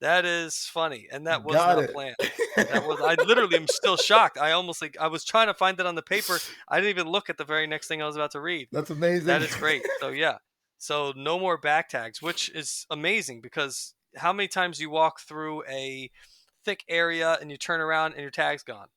That is funny, and that was Got not it. planned. That was I literally am still shocked. I almost like I was trying to find it on the paper. I didn't even look at the very next thing I was about to read. That's amazing. That is great. So yeah. So no more back tags, which is amazing because how many times you walk through a thick area and you turn around and your tag's gone.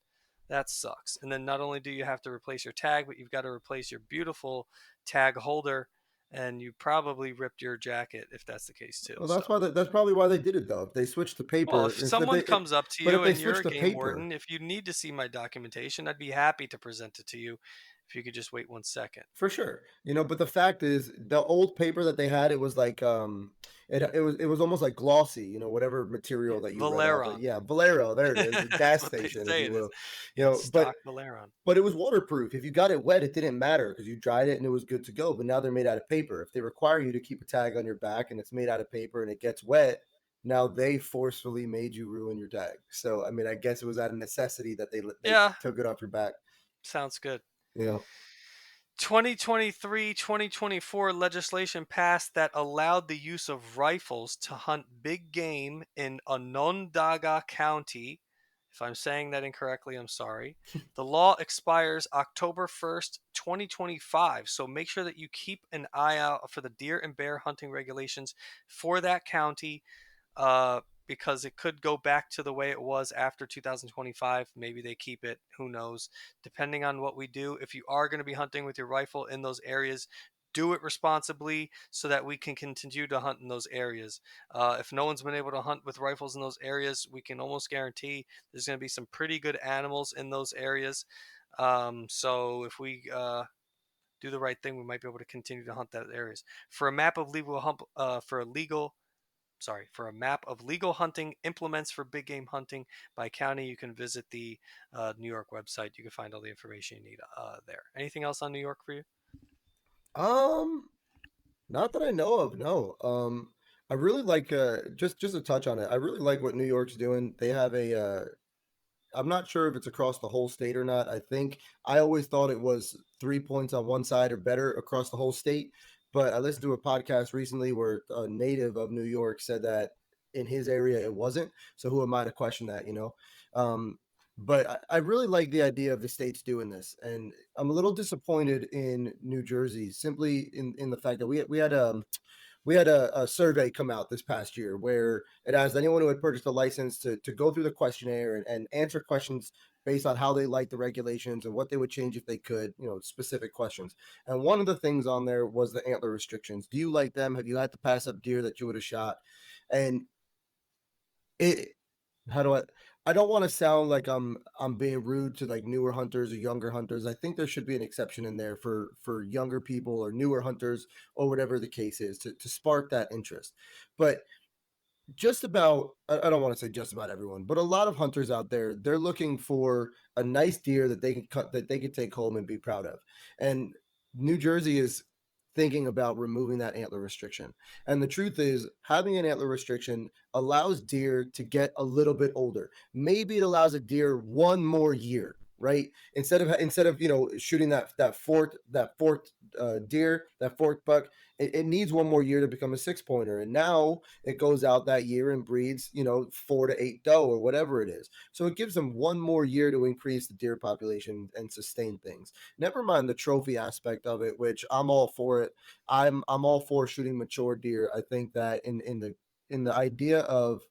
That sucks. And then not only do you have to replace your tag, but you've got to replace your beautiful tag holder, and you probably ripped your jacket if that's the case too. Well, So, that's probably why they did it though. If they switched to well, paper, if if someone comes up to but you if they and you're switched a to game paper, warden, if you need to see my documentation, I'd be happy to present it to you if you could just wait 1 second. for sure. But the fact is, the old paper that they had, it was like it was almost like glossy. Whatever material that you read off. But Valeron. yeah, Valero, there it is, the That's gas what they station, if say you it is. will. Yeah, But stock Valeron. it was waterproof. If you got it wet, it didn't matter because you dried it and it was good to go. But now they're made out of paper. If they require you to keep a tag on your back and it's made out of paper and it gets wet, now they forcefully made you ruin your tag. So I mean, I guess it was out of necessity that they Yeah, took it off your back. sounds good. You know. 2023-2024 legislation passed that allowed the use of rifles to hunt big game in Onondaga County. If I'm saying that incorrectly, I'm sorry. The law expires October 1st, 2025. So make sure that you keep an eye out for the deer and bear hunting regulations for that county, because it could go back to the way it was after 2025. Maybe they keep it. Who knows? Depending on what we do, if you are going to be hunting with your rifle in those areas, do it responsibly so that we can continue to hunt in those areas. If no one's been able to hunt with rifles in those areas, we can almost guarantee there's going to be some pretty good animals in those areas. So if we do the right thing, we might be able to continue to hunt that areas. For a map of legal for a legal for a map of legal hunting implements for big game hunting by county, you can visit the New York website. You can find all the information you need there. Anything else on New York for you? Um, Not that I know of, no. I really like just to touch on it. I really like what New York's doing. They have a I'm not sure if it's across the whole state or not. I always thought it was 3 points on one side or better across the whole state. But I listened to a podcast recently where a native of New York said that in his area it wasn't. So who am I to question that, you know? Um, but I really like the idea of the states doing this, and I'm a little disappointed in New Jersey simply in the fact that we had a survey come out this past year where it asked anyone who had purchased a license to go through the questionnaire and answer questions based on how they like the regulations and what they would change if they could, you know, specific questions. And one of the things on there was the antler restrictions. Do you like them? Have you had to pass up deer that you would have shot? And it how do I don't want to sound like I'm being rude to like newer hunters or younger hunters. I think there should be an exception in there for younger people or newer hunters or whatever the case is to spark that interest. But just about I don't want to say just about everyone, but a lot of hunters out there, they're looking for a nice deer that they can cut that they can take home and be proud of. And New Jersey is thinking about removing that antler restriction. And the truth is, having an antler restriction allows deer to get a little bit older. Maybe it allows a deer one more year, right? Instead of shooting that fourth deer, that fourth buck, it needs one more year to become a 6 pointer. And now it goes out that year and breeds, 4 to 8 doe or whatever it is. So it gives them one more year to increase the deer population and sustain things. Never mind the trophy aspect of it, which I'm all for it. I'm all for shooting mature deer. I think that in the idea of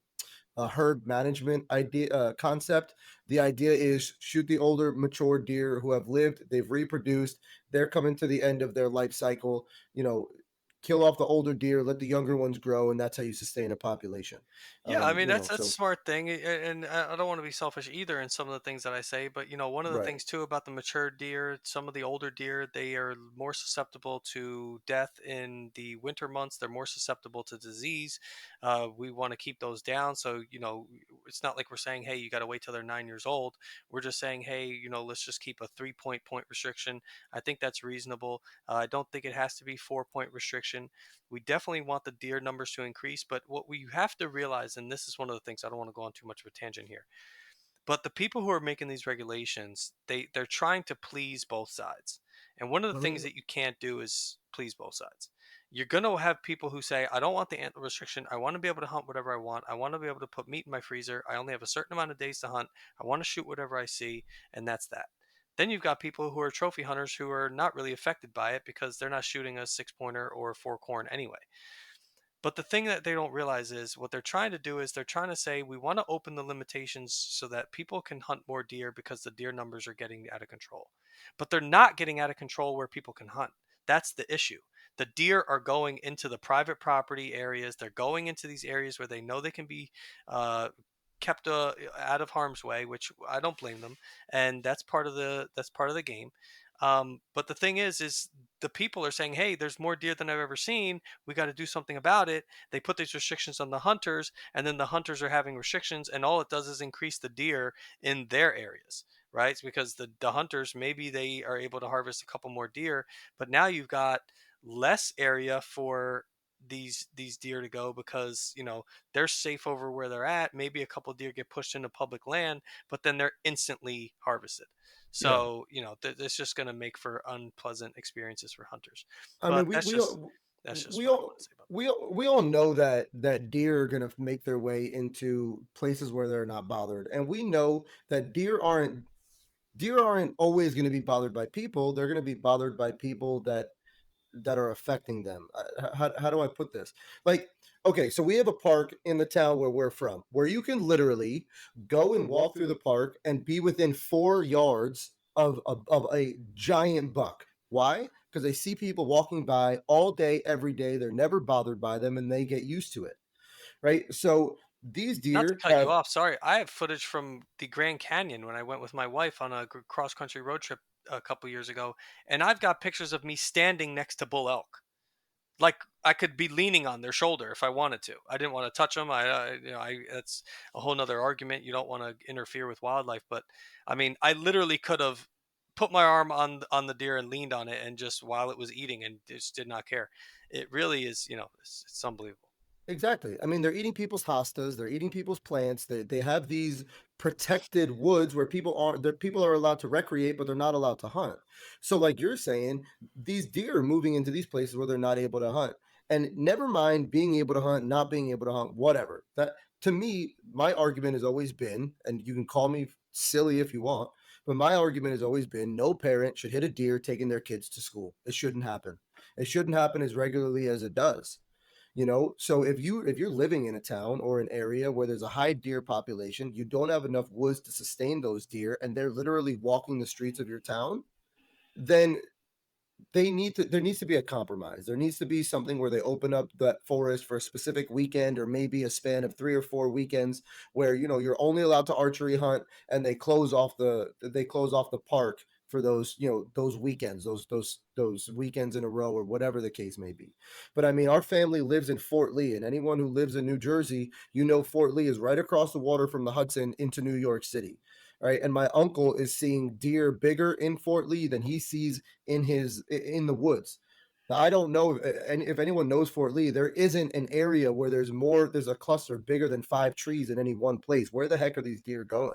a herd management idea concept, the idea is shoot the older mature deer who have lived, they've reproduced, they're coming to the end of their life cycle, you know, kill off the older deer, let the younger ones grow, and that's how you sustain a population. Yeah, I mean that's a So smart thing, and I don't want to be selfish either in some of the things that I say, but one of the right. things too about the mature deer, some of the older deer, they are more susceptible to death in the winter months. They're more susceptible to disease. We want to keep those down, so it's not like we're saying, hey, you got to wait till they're 9 years old. We're just saying, hey, let's just keep a 3 point restriction. I think that's reasonable. I don't think it has to be 4 point restriction. We definitely want the deer numbers to increase, but what we have to realize, and this is one of the things, I don't want to go on too much of a tangent here, but the people who are making these regulations, they're trying to please both sides. And one of the things Mhm. that you can't do is please both sides. You're going to have people who say, I don't want the antler restriction. I want to be able to hunt whatever I want. I want to be able to put meat in my freezer. I only have a certain amount of days to hunt. I want to shoot whatever I see, and that's that. Then you've got people who are trophy hunters who are not really affected by it because they're not shooting a 6 pointer or a 4 corn anyway. But the thing that they don't realize is what they're trying to do is they're trying to say we want to open the limitations so that people can hunt more deer because the deer numbers are getting out of control. But they're not getting out of control where people can hunt. That's the issue. The deer are going into the private property areas. They're going into these areas where they know they can be uh, kept out of harm's way, which I don't blame them, and that's part of the game. But the thing is the people are saying, "Hey, there's more deer than I've ever seen. We got to do something about it." They put these restrictions on the hunters, and then the hunters are having restrictions, and all it does is increase the deer in their areas, right? It's because the hunters, maybe they are able to harvest a couple more deer, but now you've got less area for these deer to go because they're safe over where they're at. Maybe a couple deer get pushed into public land, but then they're instantly harvested. Yeah. So it's just going to make for unpleasant experiences for hunters. I mean, But we that's we just all that's just we what I all want to say about we all know that deer are going to make their way into places where they're not bothered, and we know that deer aren't always going to be bothered by people. They're going to be bothered by people that are affecting them. How do I put this? Like, okay, so we have a park in the town where we're from, where you can literally go and walk through the park and be within 4 yards of a giant buck. Why? Because they see people walking by all day, every day. They're never bothered by them, and they get used to it, right? So these Not to deer cut you have off, sorry. I have footage from the Grand Canyon when I went with my wife on a cross country road trip a couple years ago, and I've got pictures of me standing next to bull elk. like I could be leaning on their shoulder if I wanted to. I didn't want to touch them. That's a whole nother argument. You don't want to interfere with wildlife, but I mean, I literally could have put my arm on the deer and leaned on it, and just while it was eating, and just did not care. It really is, it's unbelievable. Exactly. I mean, they're eating people's hostas, they're eating people's plants. They have these protected woods where people are allowed to recreate, but they're not allowed to hunt. So, like you're saying, these deer are moving into these places where they're not able to hunt. And never mind being able to hunt, not being able to hunt, whatever. That to me, my argument has always been, and you can call me silly if you want, but my argument has always been no parent should hit a deer taking their kids to school. It shouldn't happen. It shouldn't happen as regularly as it does. So if you're living in a town or an area where there's a high deer population, you don't have enough woods to sustain those deer, and they're literally walking the streets of your town, then there needs to be a compromise. There needs to be something where they open up that forest for a specific weekend, or maybe a span of 3 or 4 weekends where you're only allowed to archery hunt, and they close off the park for those weekends, those weekends in a row, or whatever the case may be. But I mean, our family lives in Fort Lee, and anyone who lives in New Jersey, Fort Lee is right across the water from the Hudson into New York City. Right. And my uncle is seeing deer bigger in Fort Lee than he sees in the woods. Now, I don't know if anyone knows Fort Lee. There isn't an area where there's a cluster bigger than 5 trees in any one place. Where the heck are these deer going?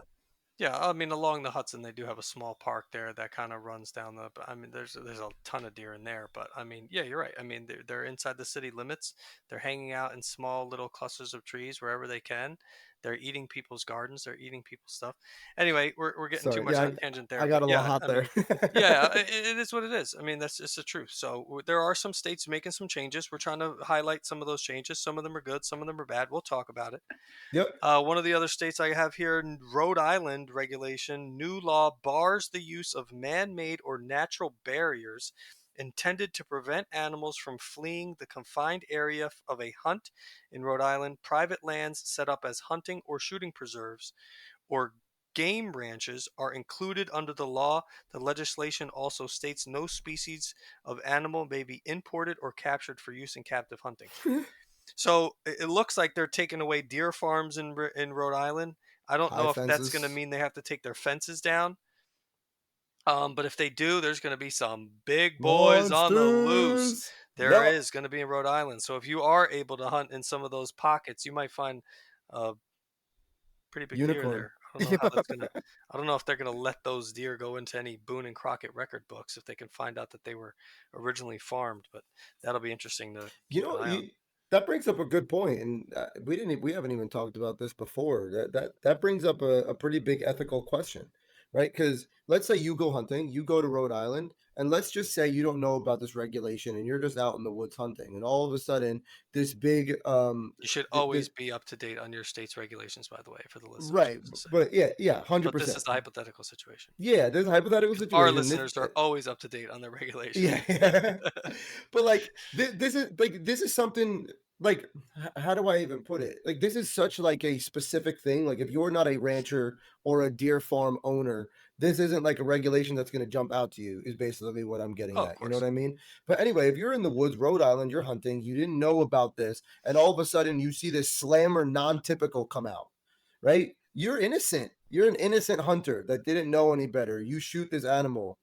Yeah, I mean, along the Hudson, they do have a small park there that kind of runs down the. I mean, there's a ton of deer in there, but I mean, yeah, you're right. I mean, they're inside the city limits. They're hanging out in small little clusters of trees wherever they can. They're eating people's gardens. They're eating people's stuff. Anyway, we're getting too Sorry, much yeah, on a tangent I there, got but a little yeah, hot I there. mean, yeah, it is what it is. I mean, that's just the truth. So there are some states making some changes. We're trying to highlight some of those changes. Some of them are good. Some of them are bad. We'll talk about it. Yep. One of the other states I have here, Rhode Island regulation, new law bars the use of man made or natural barriers intended to prevent animals from fleeing the confined area of a hunt in Rhode Island. Private lands set up as hunting or shooting preserves or game ranches are included under the law. The legislation also states no species of animal may be imported or captured for use in captive hunting. So it looks like they're taking away deer farms in Rhode Island. I don't High know if that's going to fences. mean they have to take their fences down. But if they do, there's going to be some big boys on the loose. Monsters. There Yup. is going to be in Rhode Island. So if you are able to hunt in some of those pockets, you might find a pretty big deer Unicorn. there. I don't know how that's gonna. I don't know if they're gonna let those deer go into any Boone and Crockett record books if they can find out that they were originally farmed. But that'll be interesting to You keep an know, eye on. you that brings up a good point, and we haven't even talked about this before. That brings up a pretty big ethical question, right? Because let's say you go hunting, you go to Rhode Island, and let's just say you don't know about this regulation, and you're just out in the woods hunting, and all of a sudden, this big You should this always be up to date on your state's regulations, by the way, for the listeners, right, just to say. but yeah, yeah, hundred But this percent, is a hypothetical situation. yeah. There's a hypothetical Our situation. listeners are always up to date on their regulations. Yeah, yeah. But like this is something like how do I even put it? Like this is such like a specific thing. Like if you're not a rancher or a deer farm owner, this isn't like a regulation that's going to jump out to you. Is basically what I'm getting Oh, of at. You know what course. I mean? But anyway, if you're in the woods, Rhode Island, you're hunting, you didn't know about this, and all of a sudden you see this slammer non-typical come out, right? You're innocent. You're an innocent hunter that didn't know any better. You shoot this animal,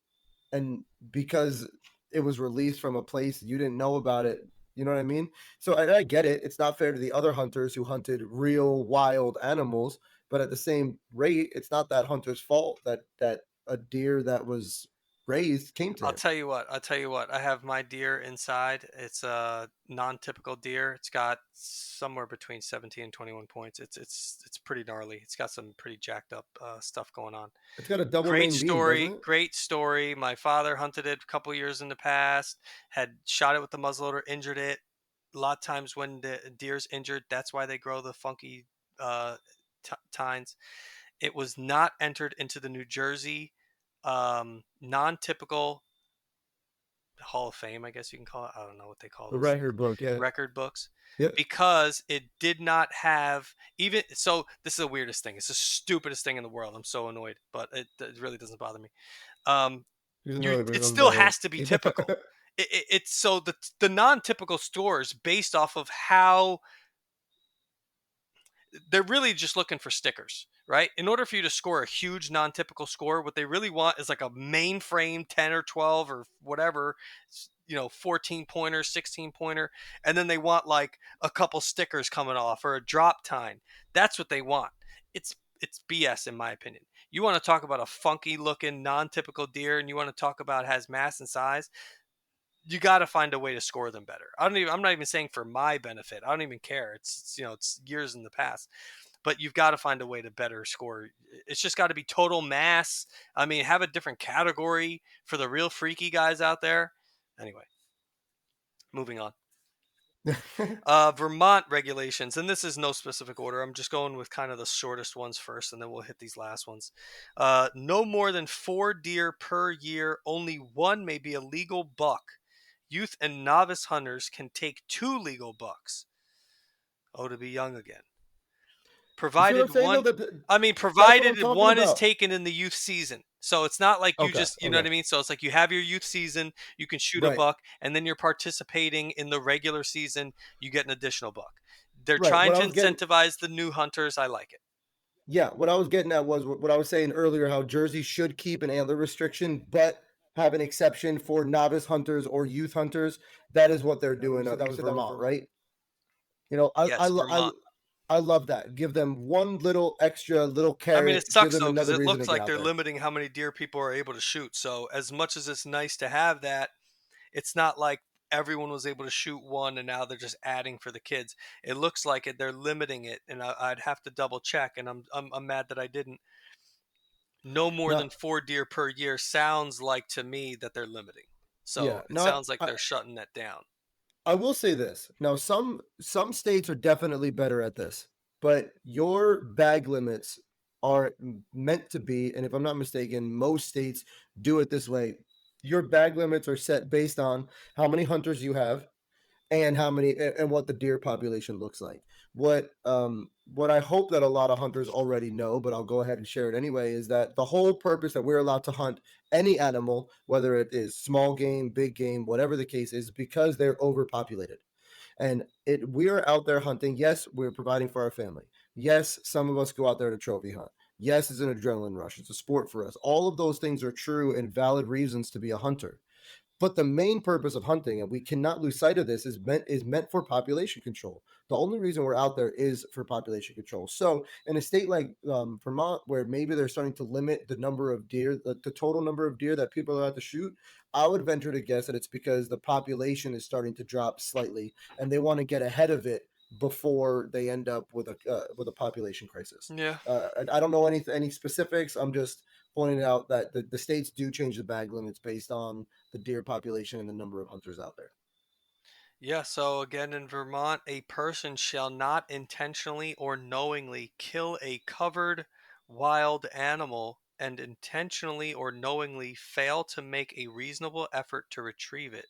and because it was released from a place you didn't know about it, you know what I mean? So I get it. It's not fair to the other hunters who hunted real wild animals, but at the same rate, it's not that hunter's fault that a deer that was raised came to I'll him. tell you what. I'll tell you what. I have my deer inside. It's a non-typical deer. It's got somewhere between 17 and 21 points. It's pretty gnarly. It's got some pretty jacked up stuff going on. It's got a double Great main beam, doesn't story. it? Great story. My father hunted it a couple years in the past. Had shot it with the muzzleloader, injured it. A lot of times when the deer's injured, that's why they grow the funky uh, tines. It was not entered into the New Jersey non-typical Hall of Fame, I guess you can call it. I don't know what they call The those things. record book, yeah. Record books. Yep. Because it did not have even so. This is the weirdest thing. It's the stupidest thing in the world. I'm so annoyed, but it really doesn't bother me. Um, Even you though it it doesn't still bother has to be me. typical. it's so the non-typical stores based off of how they're really just looking for stickers, right? In order for you to score a huge non-typical score, what they really want is like a mainframe 10 or 12 or whatever, 14 pointer, 16 pointer, and then they want like a couple stickers coming off or a drop tine. That's what they want. It's BS in my opinion. You want to talk about a funky looking non-typical deer and you want to talk about has mass and size, you got to find a way to score them better. I'm not even saying for my benefit. I don't even care. It's years in the past, but you've got to find a way to better score. It's just got to be total mass. I mean, have a different category for the real freaky guys out there. Anyway, moving on. Vermont regulations, and this is no specific order. I'm just going with kind of the shortest ones first, and then we'll hit these last ones. No more than 4 deer per year. Only one may be a legal buck. Youth and novice hunters can take 2 legal bucks. Oh, to be young again. You see what I'm Provided saying though? one, I mean, That's what I'm provided talking one is about. taken in the youth season. So it's not like you Okay, just, you know what okay, I mean? So it's like you have your youth season, you can shoot a right, buck, and then you're participating in the regular season, you get an additional buck. They're right. trying What I to was getting, incentivize the new hunters. I like it. yeah, what I was getting at was what I was saying earlier. How Jersey should keep an antler restriction, but have an exception for novice hunters or youth hunters. That is what they're doing. You That said was that was Vermont, Vermont. right? You know, Yes, Vermont. I love that. Give them one little extra little I mean, it carrot. Give sucks them though because another it reason to looks get like out they're there. limiting how many deer people are able to shoot. So as much as it's nice to have that, it's not like everyone was able to shoot one and now they're just adding for the kids. It looks like they're limiting it, and I'd have to double check. And I'm mad that I didn't. No more Now, than 4 deer per year sounds like to me that they're limiting. yeah, So it no, sounds like they're shutting that down. I will say this. Now, some states are definitely better at this, but your bag limits are meant to be, and if I'm not mistaken, most states do it this way. Your bag limits are set based on how many hunters you have and how many and what the deer population looks like. What I hope that a lot of hunters already know, but I'll go ahead and share it anyway, is that the whole purpose that we're allowed to hunt any animal, whether it is small game, big game, whatever the case is, because they're overpopulated. And it we are out there hunting. Yes, we're providing for our family. Yes, some of us go out there to trophy hunt. Yes, it's an adrenaline rush. It's a sport for us. All of those things are true and valid reasons to be a hunter. But the main purpose of hunting, and we cannot lose sight of this, is meant for population control. The only reason we're out there is for population control. So, in a state like Vermont, where maybe they're starting to limit the number of deer, the total number of deer that people are allowed to shoot, I would venture to guess that it's because the population is starting to drop slightly, and they want to get ahead of it before they end up with a population crisis. Yeah. I don't know any specifics. I'm just pointing out that the states do change the bag limits based on the deer population and the number of hunters out there. Yeah, so again in Vermont, a person shall not intentionally or knowingly kill a covered wild animal and intentionally or knowingly fail to make a reasonable effort to retrieve it.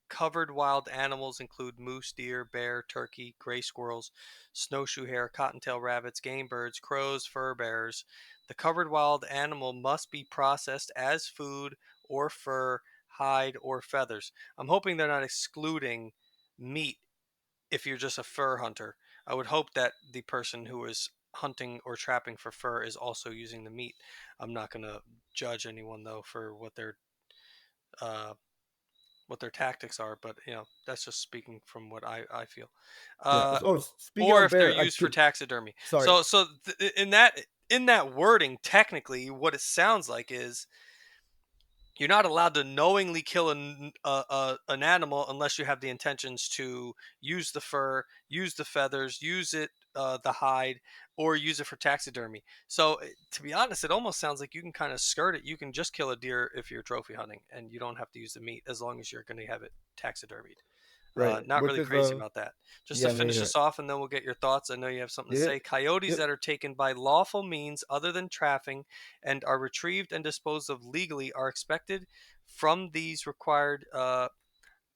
Covered wild animals include moose, deer, bear, turkey, gray squirrels, snowshoe hare, cottontail rabbits, game birds, crows, fur bearers. The covered wild animal must be processed as food or fur, hide, or feathers. I'm hoping they're not excluding meat if you're just a fur hunter. I would hope that the person who is hunting or trapping for fur is also using the meat. I'm not going to judge anyone though for uh, what their tactics are, but that's just speaking from what I feel. Yeah. Uh, Oh, speaking or of if they're bear, I used for could. taxidermy. Sorry. So in that wording, technically, what it sounds like is you're not allowed to knowingly kill an animal unless you have the intentions to use the fur, use the feathers, use it the hide, or use it for taxidermy. So to be honest, it almost sounds like you can kind of skirt it. You can just kill a deer if you're trophy hunting, and you don't have to use the meat as long as you're going to have it taxidermied. Right. Not With really this. crazy about that. Just to Yeah. Me finish neither. us off, and then we'll get your thoughts. I know you have something to Yep. say. Coyotes Yep. that are taken by lawful means other than trapping and are retrieved and disposed of legally are expected from these required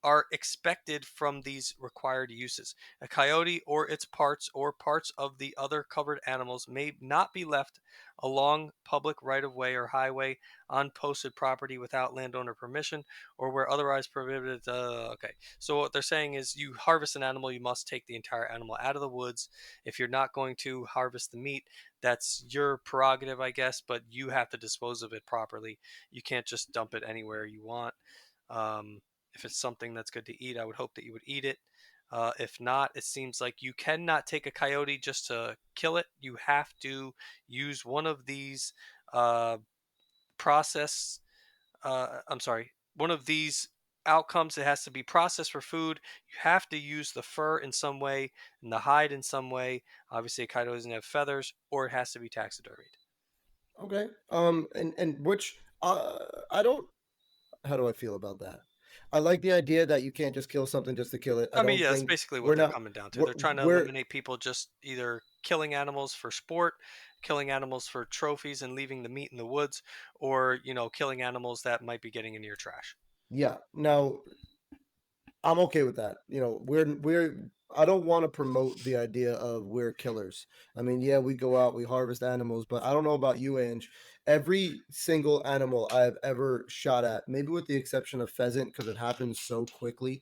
are expected from these required uses. A coyote or its parts or parts of the other covered animals may not be left along public right of way or highway on posted property without landowner permission or where otherwise prohibited. Okay. So, what they're saying is you harvest an animal, you must take the entire animal out of the woods. If you're not going to harvest the meat, that's your prerogative, I guess, but you have to dispose of it properly. You can't just dump it anywhere you want. Um, if it's something that's good to eat, I would hope that you would eat it. If not, it seems like you cannot take a coyote just to kill it. You have to use one of these uh, process. I'm sorry, one of these outcomes. It has to be processed for food. You have to use the fur in some way and the hide in some way. Obviously, a coyote doesn't have feathers, or it has to be taxidermied. Okay. And which I don't. How do I feel about that? I like the idea that you can't just kill something just to kill it. I I mean, don't yeah, that's think basically what we're they're not. coming down to. We're, They're trying to we're eliminate people just either killing animals for sport, killing animals for trophies and leaving the meat in the woods, or, killing animals that might be getting into your trash. yeah. Now I'm okay with that. We're I don't want to promote the idea of we're killers. I mean, yeah, we go out, we harvest animals, but I don't know about you, Ange. Every single animal I've ever shot at, maybe with the exception of pheasant, because it happens so quickly,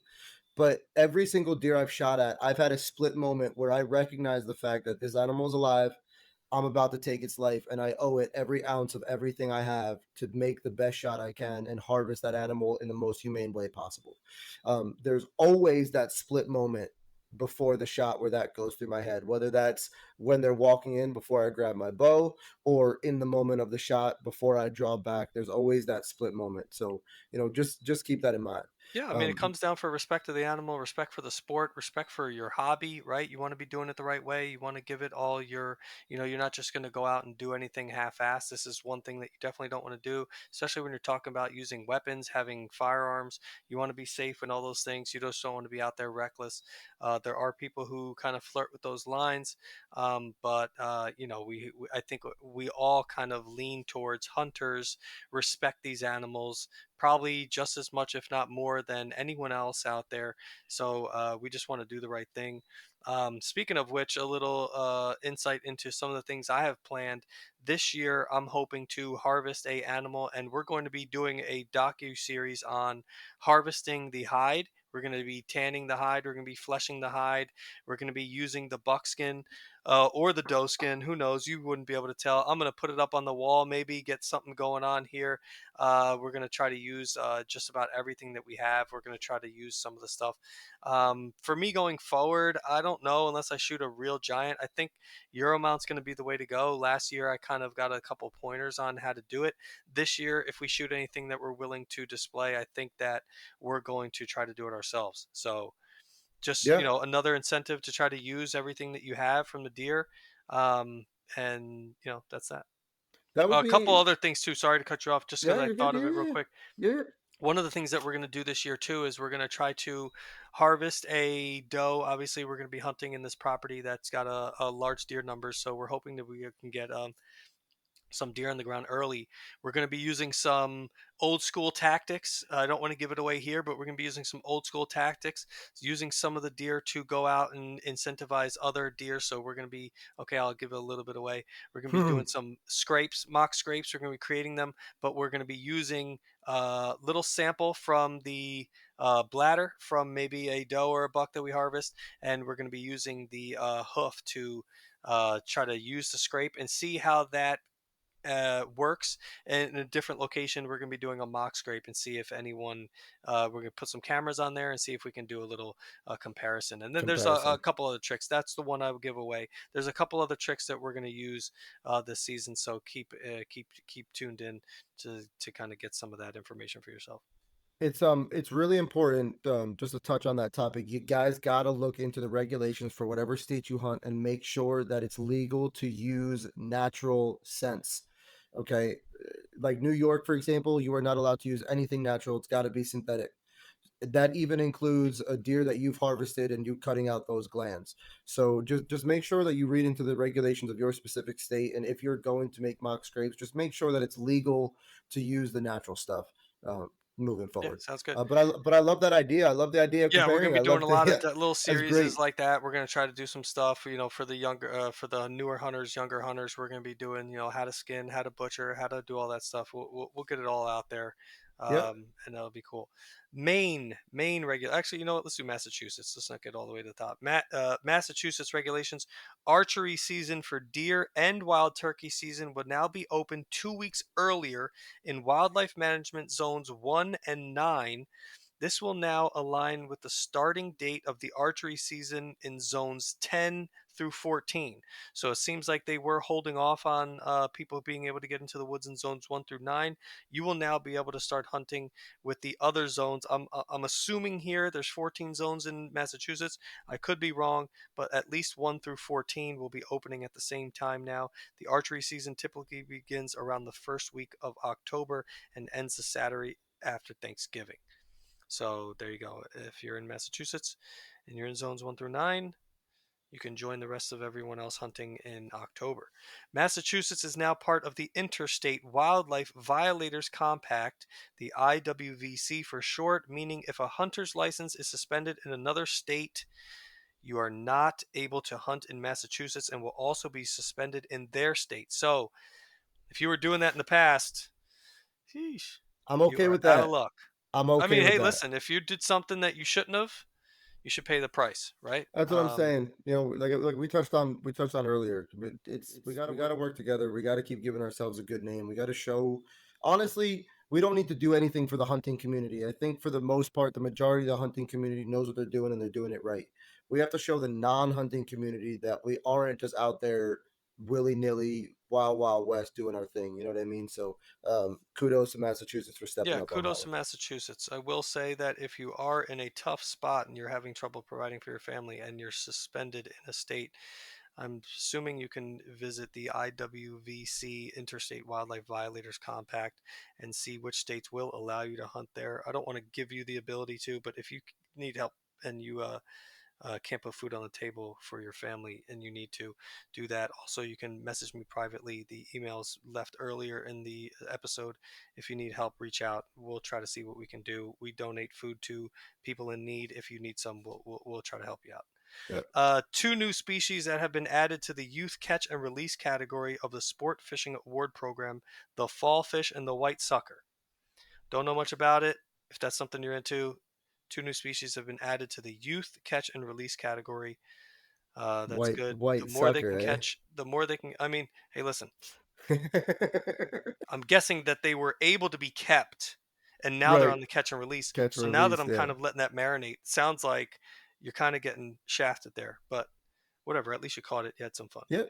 but every single deer I've shot at, I've had a split moment where I recognize the fact that this animal is alive. I'm about to take its life, and I owe it every ounce of everything I have to make the best shot I can and harvest that animal in the most humane way possible. There's always that split moment before the shot where that goes through my head, whether that's when they're walking in before I grab my bow or in the moment of the shot before I draw back. There's always that split moment. So, just keep that in mind. Yeah, I mean, it Um, comes down for respect to the animal, respect for the sport, respect for your hobby, right? You want to be doing it the right way. You want to give it all you're not just going to go out and do anything half-assed. This is one thing that you definitely don't want to do, especially when you're talking about using weapons, having firearms. You want to be safe and all those things. You just don't want to be out there reckless. There are people who kind of flirt with those lines, but I think we all kind of lean towards hunters, respect these animals probably just as much, if not more, than anyone else out there. So we just want to do the right thing. Speaking of which, a little insight into some of the things I have planned this year. I'm hoping to harvest a animal, and we're going to be doing a docu series on harvesting the hide. We're going to be tanning the hide. We're going to be fleshing the hide. We're going to be using the buckskin or the doe skin. Who knows? You wouldn't be able to tell. I'm going to put it up on the wall, maybe get something going on here. We're going to try to use just about everything that we have. We're going to try to use some of the stuff. For me going forward, I don't know unless I shoot a real giant. I think Euromount's going to be the way to go. Last year, I kind of got a couple pointers on how to do it. This year, if we shoot anything that we're willing to display, I think that we're going to try to do it ourselves. So just, yeah, another incentive to try to use everything that you have from the deer. Um, and, that's that. that would A couple be. other things too. Sorry to cut you off, just because Yeah, I you're good. thought of Yeah, it real yeah, quick. yeah. Yeah. One of the things that we're going to do this year too is we're going to try to harvest a doe. Obviously, we're going to be hunting in this property that's got a large deer number, so we're hoping that we can get some deer on the ground early. We're going to be using some old school tactics. I don't want to give it away here, but we're going to be using some old school tactics, using some of the deer to go out and incentivize other deer. So we're going to be, okay, I'll give it a little bit away. We're going to be doing some scrapes, mock scrapes. We're going to be creating them, but we're going to be using a little sample from the bladder from maybe a doe or a buck that we harvest. And we're going to be using the hoof to try to use the scrape and see how that works. And in a different location, we're going to be doing a mock scrape and see if anyone, we're going to put some cameras on there and see if we can do a little comparison. And then there's a Comparison. couple other tricks. That's the one I would give away. There's a couple other tricks that we're going to use this season. So keep tuned in to kind of get some of that information for yourself. It's really important, just to touch on that topic. You guys got to look into the regulations for whatever state you hunt and make sure that it's legal to use natural scents. Okay, like New York, for example, you are not allowed to use anything natural. It's got to be synthetic. That even includes a deer that you've harvested and you cutting out those glands. So just make sure that you read into the regulations of your specific state, and if you're going to make mock scrapes, just make sure that it's legal to use the natural stuff. moving Yeah, forward. sounds good. But I love that idea. I love the idea of Yeah, we're gonna comparing. be I doing love a the lot of yeah, little that's series great. like that. We're gonna try to do some stuff, for the younger, for the newer hunters, younger hunters. We're gonna be doing, how to skin, how to butcher, how to do all that stuff. We'll get it all out there, Yep. and that'll be cool. Maine regular. Actually, you know what? Let's do Massachusetts. Let's not get all the way to the top. Massachusetts regulations: archery season for deer and wild turkey season would now be open 2 weeks earlier in wildlife management zones 1 and 9. This will now align with the starting date of the archery season in zones 10 through 14. So it seems like they were holding off on people being able to get into the woods in zones 1 through 9. You will now be able to start hunting with the other zones. I'm assuming here there's 14 zones in Massachusetts. I could be wrong, but at least 1 through 14 will be opening at the same time now. The archery season typically begins around the first week of October and ends the Saturday after Thanksgiving. So there you go. If you're in Massachusetts and you're in zones 1 through 9, you can join the rest of everyone else hunting in October. Massachusetts is now part of the Interstate Wildlife Violators Compact, the IWVC for short, meaning if a hunter's license is suspended in another state, you are not able to hunt in Massachusetts and will also be suspended in their state. So if you were doing that in the past, sheesh, I'm you okay are with out of that. luck. I'm I okay mean, with hey, that. listen, if you did something that you shouldn't have, you should pay the price, right? That's what I'm saying. Like we touched on earlier. It's we gotta work together. We gotta keep giving ourselves a good name. We gotta show. Honestly, we don't need to do anything for the hunting community. I think for the most part, the majority of the hunting community knows what they're doing and they're doing it right. We have to show the non-hunting community that we aren't just out there willy nilly, wild wild west doing our thing. You know what I mean? So, kudos to Massachusetts for stepping Yeah, up on that kudos to one. Massachusetts. I will say that if you are in a tough spot and you're having trouble providing for your family and you're suspended in a state, I'm assuming you can visit the IWVC Interstate Wildlife Violators Compact and see which states will allow you to hunt there. I don't want to give you the ability to, but if you need help and you can't put food on the table for your family and you need to do that. Also, you can message me privately. The emails left earlier in the episode. If you need help, reach out. We'll try to see what we can do. We donate food to people in need. If you need some, we'll try to help you out. Yeah. Two new species that have been added to the youth catch and release category of the Sport Fishing Award Program: the fall fish and the white sucker. Don't know much about it. If that's something you're into, two new species have been added to the youth catch and release category. That's White good. The white more they sucker, can eh? catch, the more they can. I mean, hey, listen, I'm guessing that they were able to be kept and now they're Right. on the catch and release. Catch and So now that release, I'm yeah. kind of letting that marinate, sounds like you're kind of getting shafted there. But whatever, at least you caught it. You had some fun. Yep.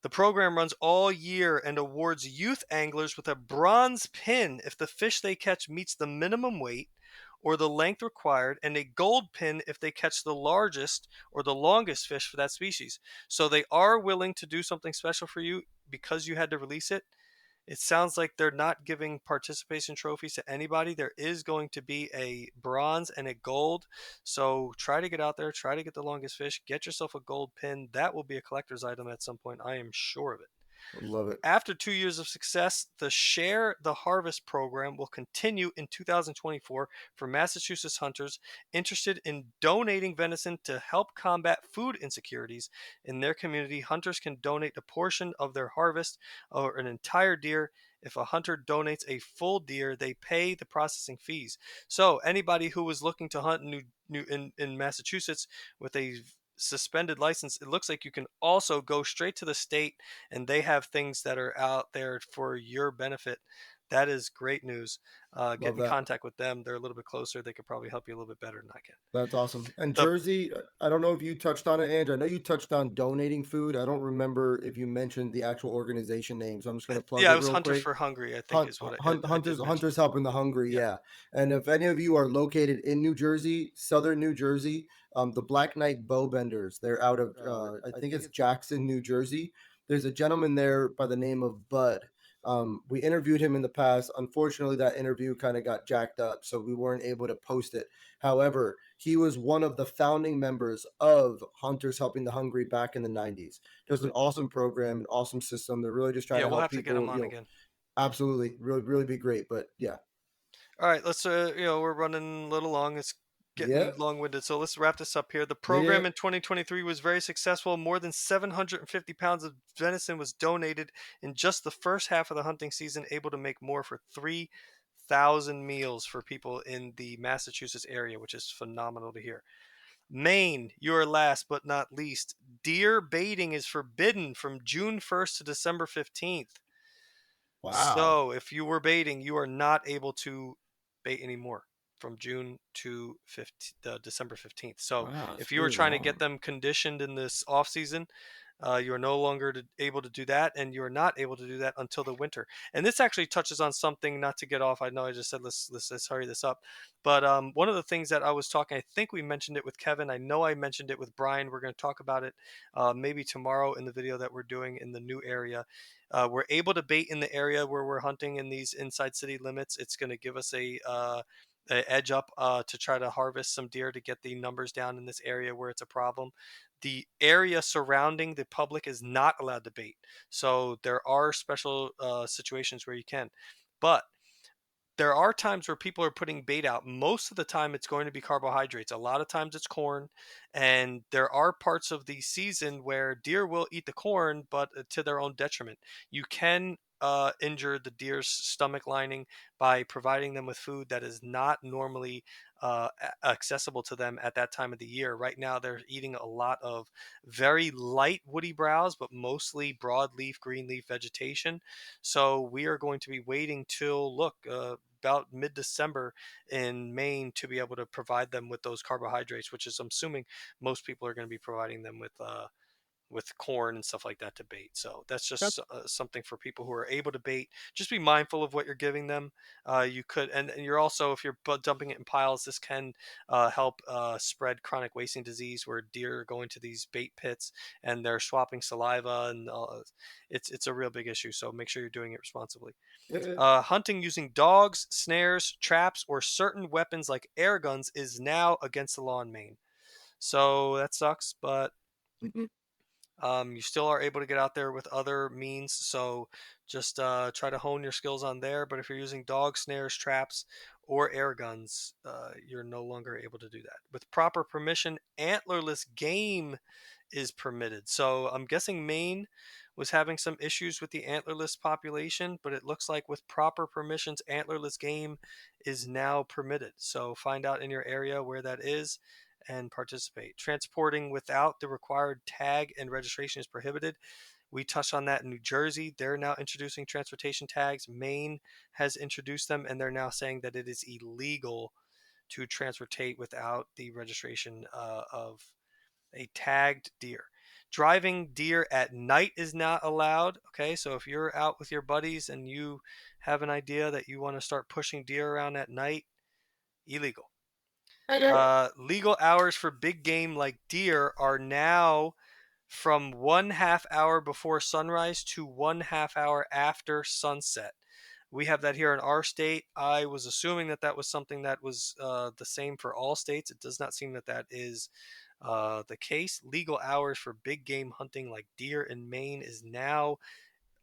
The program runs all year and awards youth anglers with a bronze pin if the fish they catch meets the minimum weight or the length required, and a gold pin if they catch the largest or the longest fish for that species. So they are willing to do something special for you because you had to release it. It sounds like they're not giving participation trophies to anybody. There is going to be a bronze and a gold. So try to get out there, try to get the longest fish, get yourself a gold pin. That will be a collector's item at some point. I am sure of it. Love it. After 2 years of success, the Share the Harvest program will continue in 2024 for Massachusetts hunters interested in donating venison to help combat food insecurities in their community. Hunters can donate a portion of their harvest or an entire deer. If a hunter donates a full deer, they pay the processing fees. So anybody who was looking to hunt in Massachusetts with a suspended license, it looks like you can also go straight to the state and they have things that are out there for your benefit. That is great news. Get Love in that. contact with them. They're a little bit closer. They could probably help you a little bit better than I can. That's awesome. And The Jersey, I don't know if you touched on it, Andrew. I know you touched on donating food. I don't remember if you mentioned the actual organization name, so I'm just going to plug Yeah, it it was real Hunters quick. for Hungry, I think is what I did mention. Hunters helping the hungry, Yeah, yeah. And if any of you are located in New Jersey, southern New Jersey, the Black Knight Bowbenders, they're out of I think it's Jackson, New Jersey. There's a gentleman there by the name of Bud. We interviewed him in the past. Unfortunately, that interview kind of got jacked up, so we weren't able to post it. However, he was one of the founding members of Hunters Helping the Hungry back in the 90s. It was an awesome program, an awesome system. They're really just trying yeah, to we'll help have to get them people, on again. absolutely, really, really be great. But yeah, All right, let's we're running a little long. It's Yeah, getting long-winded, so let's wrap this up here. The yeah, yeah. program in 2023 was very successful. More than 750 pounds of venison was donated in just the first half of the hunting season, able to make more for 3,000 meals for people in the Massachusetts area, which is phenomenal to hear. Maine, you are last but not least. Deer baiting is forbidden from June 1st to December 15th. Wow, So if you were baiting, you are not able to bait anymore from June to December 15th. So wow, if it's you were really trying to get long. them conditioned in this off season, you are no longer able to do that, and you are not able to do that until the winter. And this actually touches on something. Not to get off, I know I just said let's hurry this up, but one of the things that I was talking, I think we mentioned it with Kevin. I know I mentioned it with Brian. We're going to talk about it maybe tomorrow in the video that we're doing in the new area. We're able to bait in the area where we're hunting in these inside city limits. It's going to give us a edge up to try to harvest some deer to get the numbers down in this area where it's a problem. The area surrounding the public is not allowed to bait, so there are special situations where you can, but there are times where people are putting bait out. Most of the time, it's going to be carbohydrates. A lot of times, it's corn. And there are parts of the season where deer will eat the corn, but to their own detriment. You can injure the deer's stomach lining by providing them with food that is not normally accessible to them at that time of the year. Right now, they're eating a lot of very light woody browse, but mostly broadleaf, green leaf vegetation. So we are going to be waiting till, look, about mid-December in Maine to be able to provide them with those carbohydrates, which is I'm assuming most people are going to be providing them with corn and stuff like that to bait. So that's That- just something for people who are able to bait. Just be mindful of what you're giving them. You could, and you're also, if you're dumping it in piles, this can help spread chronic wasting disease, where deer are going to these bait pits and they're swapping saliva, and it's a real big issue. So make sure you're doing it responsibly. yeah, Hunting using dogs, snares, traps, or certain weapons like air guns is now against the law in Maine. So that sucks, but yeah. you still are able to get out there with other means. So just try to hone your skills on there. But if you're using dog snares, traps, or air guns, you're no longer able to do that. With proper permission, antlerless game is permitted. So I'm guessing Maine was having some issues with the antlerless population, but it looks like with proper permissions, antlerless game is now permitted. So find out in your area where that is and participate. Transporting without the required tag and registration is prohibited. We touched on that in New Jersey. They're now introducing transportation tags. Maine has introduced them, and they're now saying that it is illegal to transportate without the registration of a tagged deer. Driving deer at night is not allowed. Okay, so if you're out with your buddies and you have an idea that you want to start pushing deer around at night, illegal. Okay. Legal hours for big game like deer are now from 1/2 hour before sunrise to 1/2 hour after sunset. We have that here in our state. I was assuming that that was something that was the same for all states. It does not seem that that is the case. Legal hours for big game hunting like deer in Maine is now,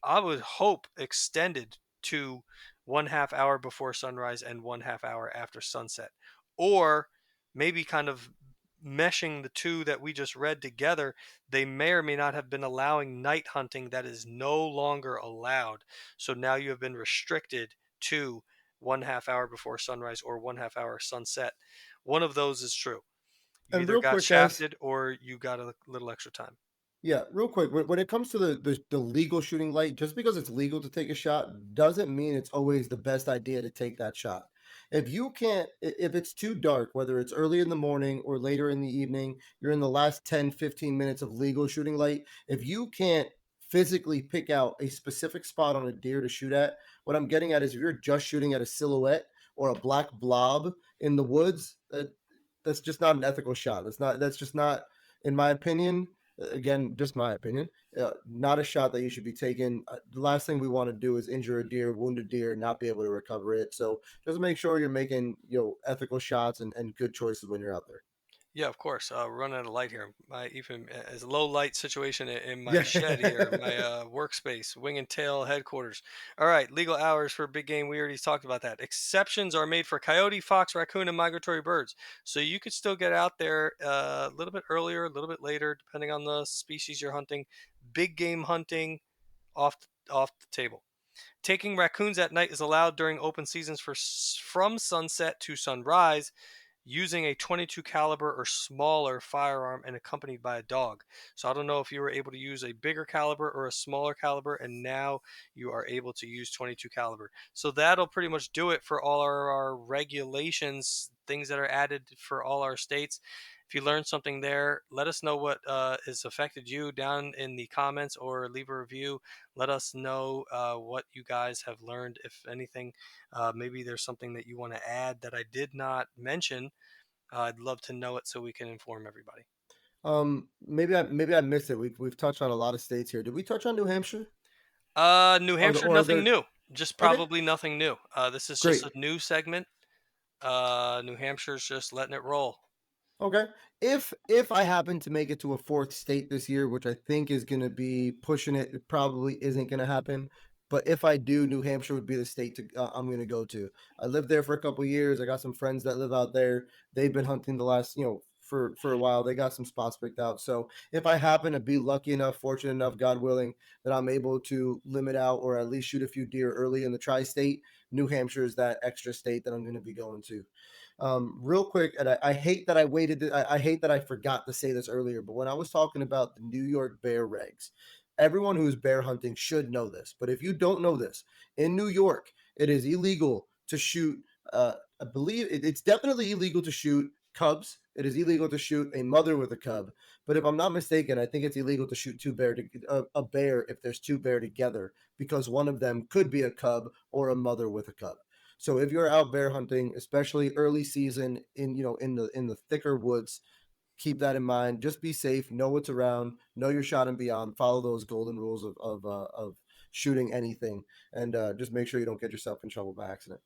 I would hope, extended to 1/2 hour before sunrise and 1/2 hour after sunset, or maybe kind of meshing the two that we just read together. They may or may not have been allowing night hunting that is no longer allowed. So now you have been restricted to 1/2 hour before sunrise or 1/2 hour sunset. One of those is true. You And either real got quick, guys. shafted or you got a little extra time. Yeah, real quick. When it comes to the legal shooting light, just because it's legal to take a shot doesn't mean it's always the best idea to take that shot. If you can't, if it's too dark, whether it's early in the morning or later in the evening, you're in the last 10-15 minutes of legal shooting light. If you can't physically pick out a specific spot on a deer to shoot at, what I'm getting at is if you're just shooting at a silhouette or a black blob in the woods, that's just not an ethical shot. That's just not, in my opinion, again, just my opinion, not a shot that you should be taking. The last thing we want to do is injure a deer, wound a deer, not be able to recover it. So just make sure you're making ethical shots and good choices when you're out there. Yeah, of course. We're running out of light here. My even as low light situation in my Yeah. shed here, my workspace, wing and tail headquarters. All right, legal hours for big game. We already talked about that. Exceptions are made for coyote, fox, raccoon, and migratory birds. So you could still get out there a little bit earlier, a little bit later, depending on the species you're hunting. Big game hunting off the table. Taking raccoons at night is allowed during open seasons from sunset to sunrise, using a 22 caliber or smaller firearm and accompanied by a dog. So I don't know if you were able to use a bigger caliber or a smaller caliber, and now you are able to use 22 caliber. So that'll pretty much do it for all our regulations, things that are added for all our states. If you learned something there, let us know what has affected you down in the comments, or leave a review. Let us know what you guys have learned, if anything. Maybe there's something that you want to add that I did not mention. I'd love to know it so we can inform everybody. Maybe I missed it. We've touched on a lot of states here. Did we touch on New Hampshire? New Or the Hampshire, or nothing there? new. Just Okay, probably nothing new. This is just great. a new segment. New Hampshire's just letting it roll. Okay. If I happen to make it to a fourth state this year, which I think is going to be pushing it, it probably isn't going to happen. But if I do, New Hampshire would be the state I'm going to go to. I lived there for a couple years. I got some friends that live out there. They've been hunting the last, for a while. They got some spots picked out. So if I happen to be lucky enough, fortunate enough, God willing, that I'm able to limit out or at least shoot a few deer early in the tri-state, New Hampshire is that extra state that I'm going to be going to. Real quick, and I hate that I waited. I hate that I forgot to say this earlier, but when I was talking about the New York bear regs, everyone who's bear hunting should know this. But if you don't know this, in New York, it is illegal to shoot. I believe it's definitely illegal to shoot cubs. It is illegal to shoot a mother with a cub. But if I'm not mistaken, I think it's illegal to shoot a bear if there's two bear together, because one of them could be a cub or a mother with a cub. So if you're out bear hunting, especially early season in the thicker woods, keep that in mind. Just be safe. Know what's around. Know your shot and beyond. Follow those golden rules of shooting anything, and just make sure you don't get yourself in trouble by accident.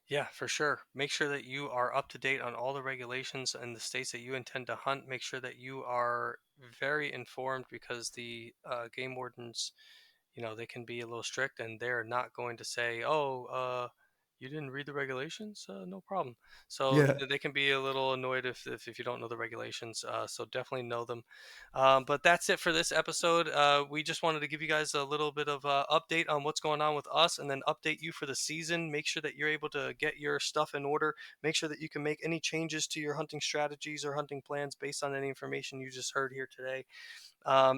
Yeah, for sure. Make sure that you are up to date on all the regulations and the states that you intend to hunt. Make sure that you are very informed, because the game wardens, they can be a little strict, and they're not going to say, "Oh, you didn't read the regulations? No problem." So Yeah. they can be a little annoyed if you don't know the regulations. So definitely know them. But that's it for this episode. We just wanted to give you guys a little bit of update on what's going on with us, and then update you for the season. Make sure that you're able to get your stuff in order. Make sure that you can make any changes to your hunting strategies or hunting plans based on any information you just heard here today.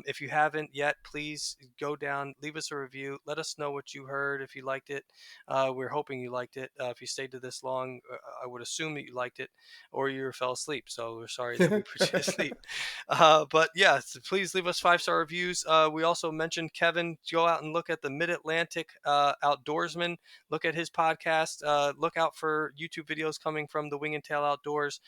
If you haven't yet, please go down, leave us a review. Let us know what you heard, if you liked it. We're hoping you liked it. If you stayed to this long, I would assume that you liked it, or you fell asleep. So we're sorry that we put you to sleep. But yeah, so please leave us 5-star reviews. We also mentioned Kevin. Go out and look at the Mid Atlantic Outdoorsman. Look at his podcast. Look out for YouTube videos coming from the Wing and Tail Outdoors.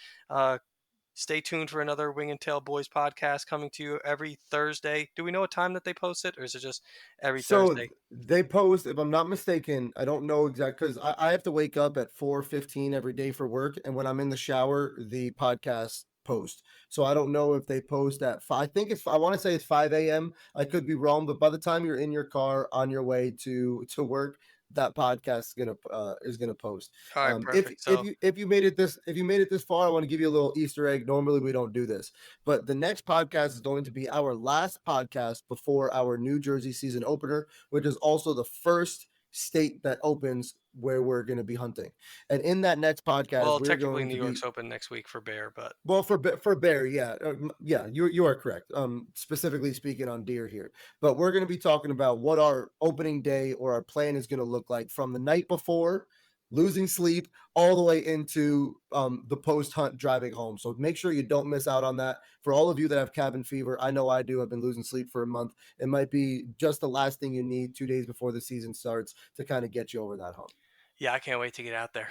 Stay tuned for another Wing and Tail Boys podcast coming to you every Thursday. Do we know a time that they post it, or is it just every So Thursday? they post, if I'm not mistaken, I don't know exactly because I have to wake up at 4:15 every day for work, and when I'm in the shower, the podcast post. So I don't know if they post at 5. I want to say it's 5 a.m. I could be wrong, but by the time you're in your car on your way to work, that podcast is gonna post. All right, If perfect. if So, you if you made it this far, I want to give you a little Easter egg. Normally we don't do this, but the next podcast is going to be our last podcast before our New Jersey season opener, which is also the first state that opens where we're going to be hunting. And in that next podcast, well, we're technically going New to be York's open next week for Bear, but well for bear, yeah, yeah, you are correct. Specifically speaking on deer here, but we're going to be talking about what our opening day or our plan is going to look like from the night before, losing sleep, all the way into the post hunt driving home. So make sure you don't miss out on that. For all of you that have cabin fever, I know I do. I've been losing sleep for a month. It might be just the last thing you need 2 days before the season starts to kind of get you over that hump. yeah, I can't wait to get out there.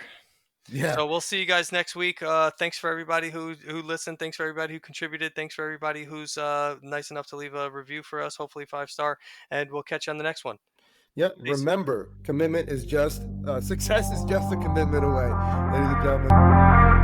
Yeah. So we'll see you guys next week. Thanks for everybody who listened. Thanks for everybody who contributed. Thanks for everybody who's nice enough to leave a review for us. Hopefully 5-star, and we'll catch you on the next one. Yep. Peace. Remember, commitment is just success is just a commitment away, ladies and gentlemen.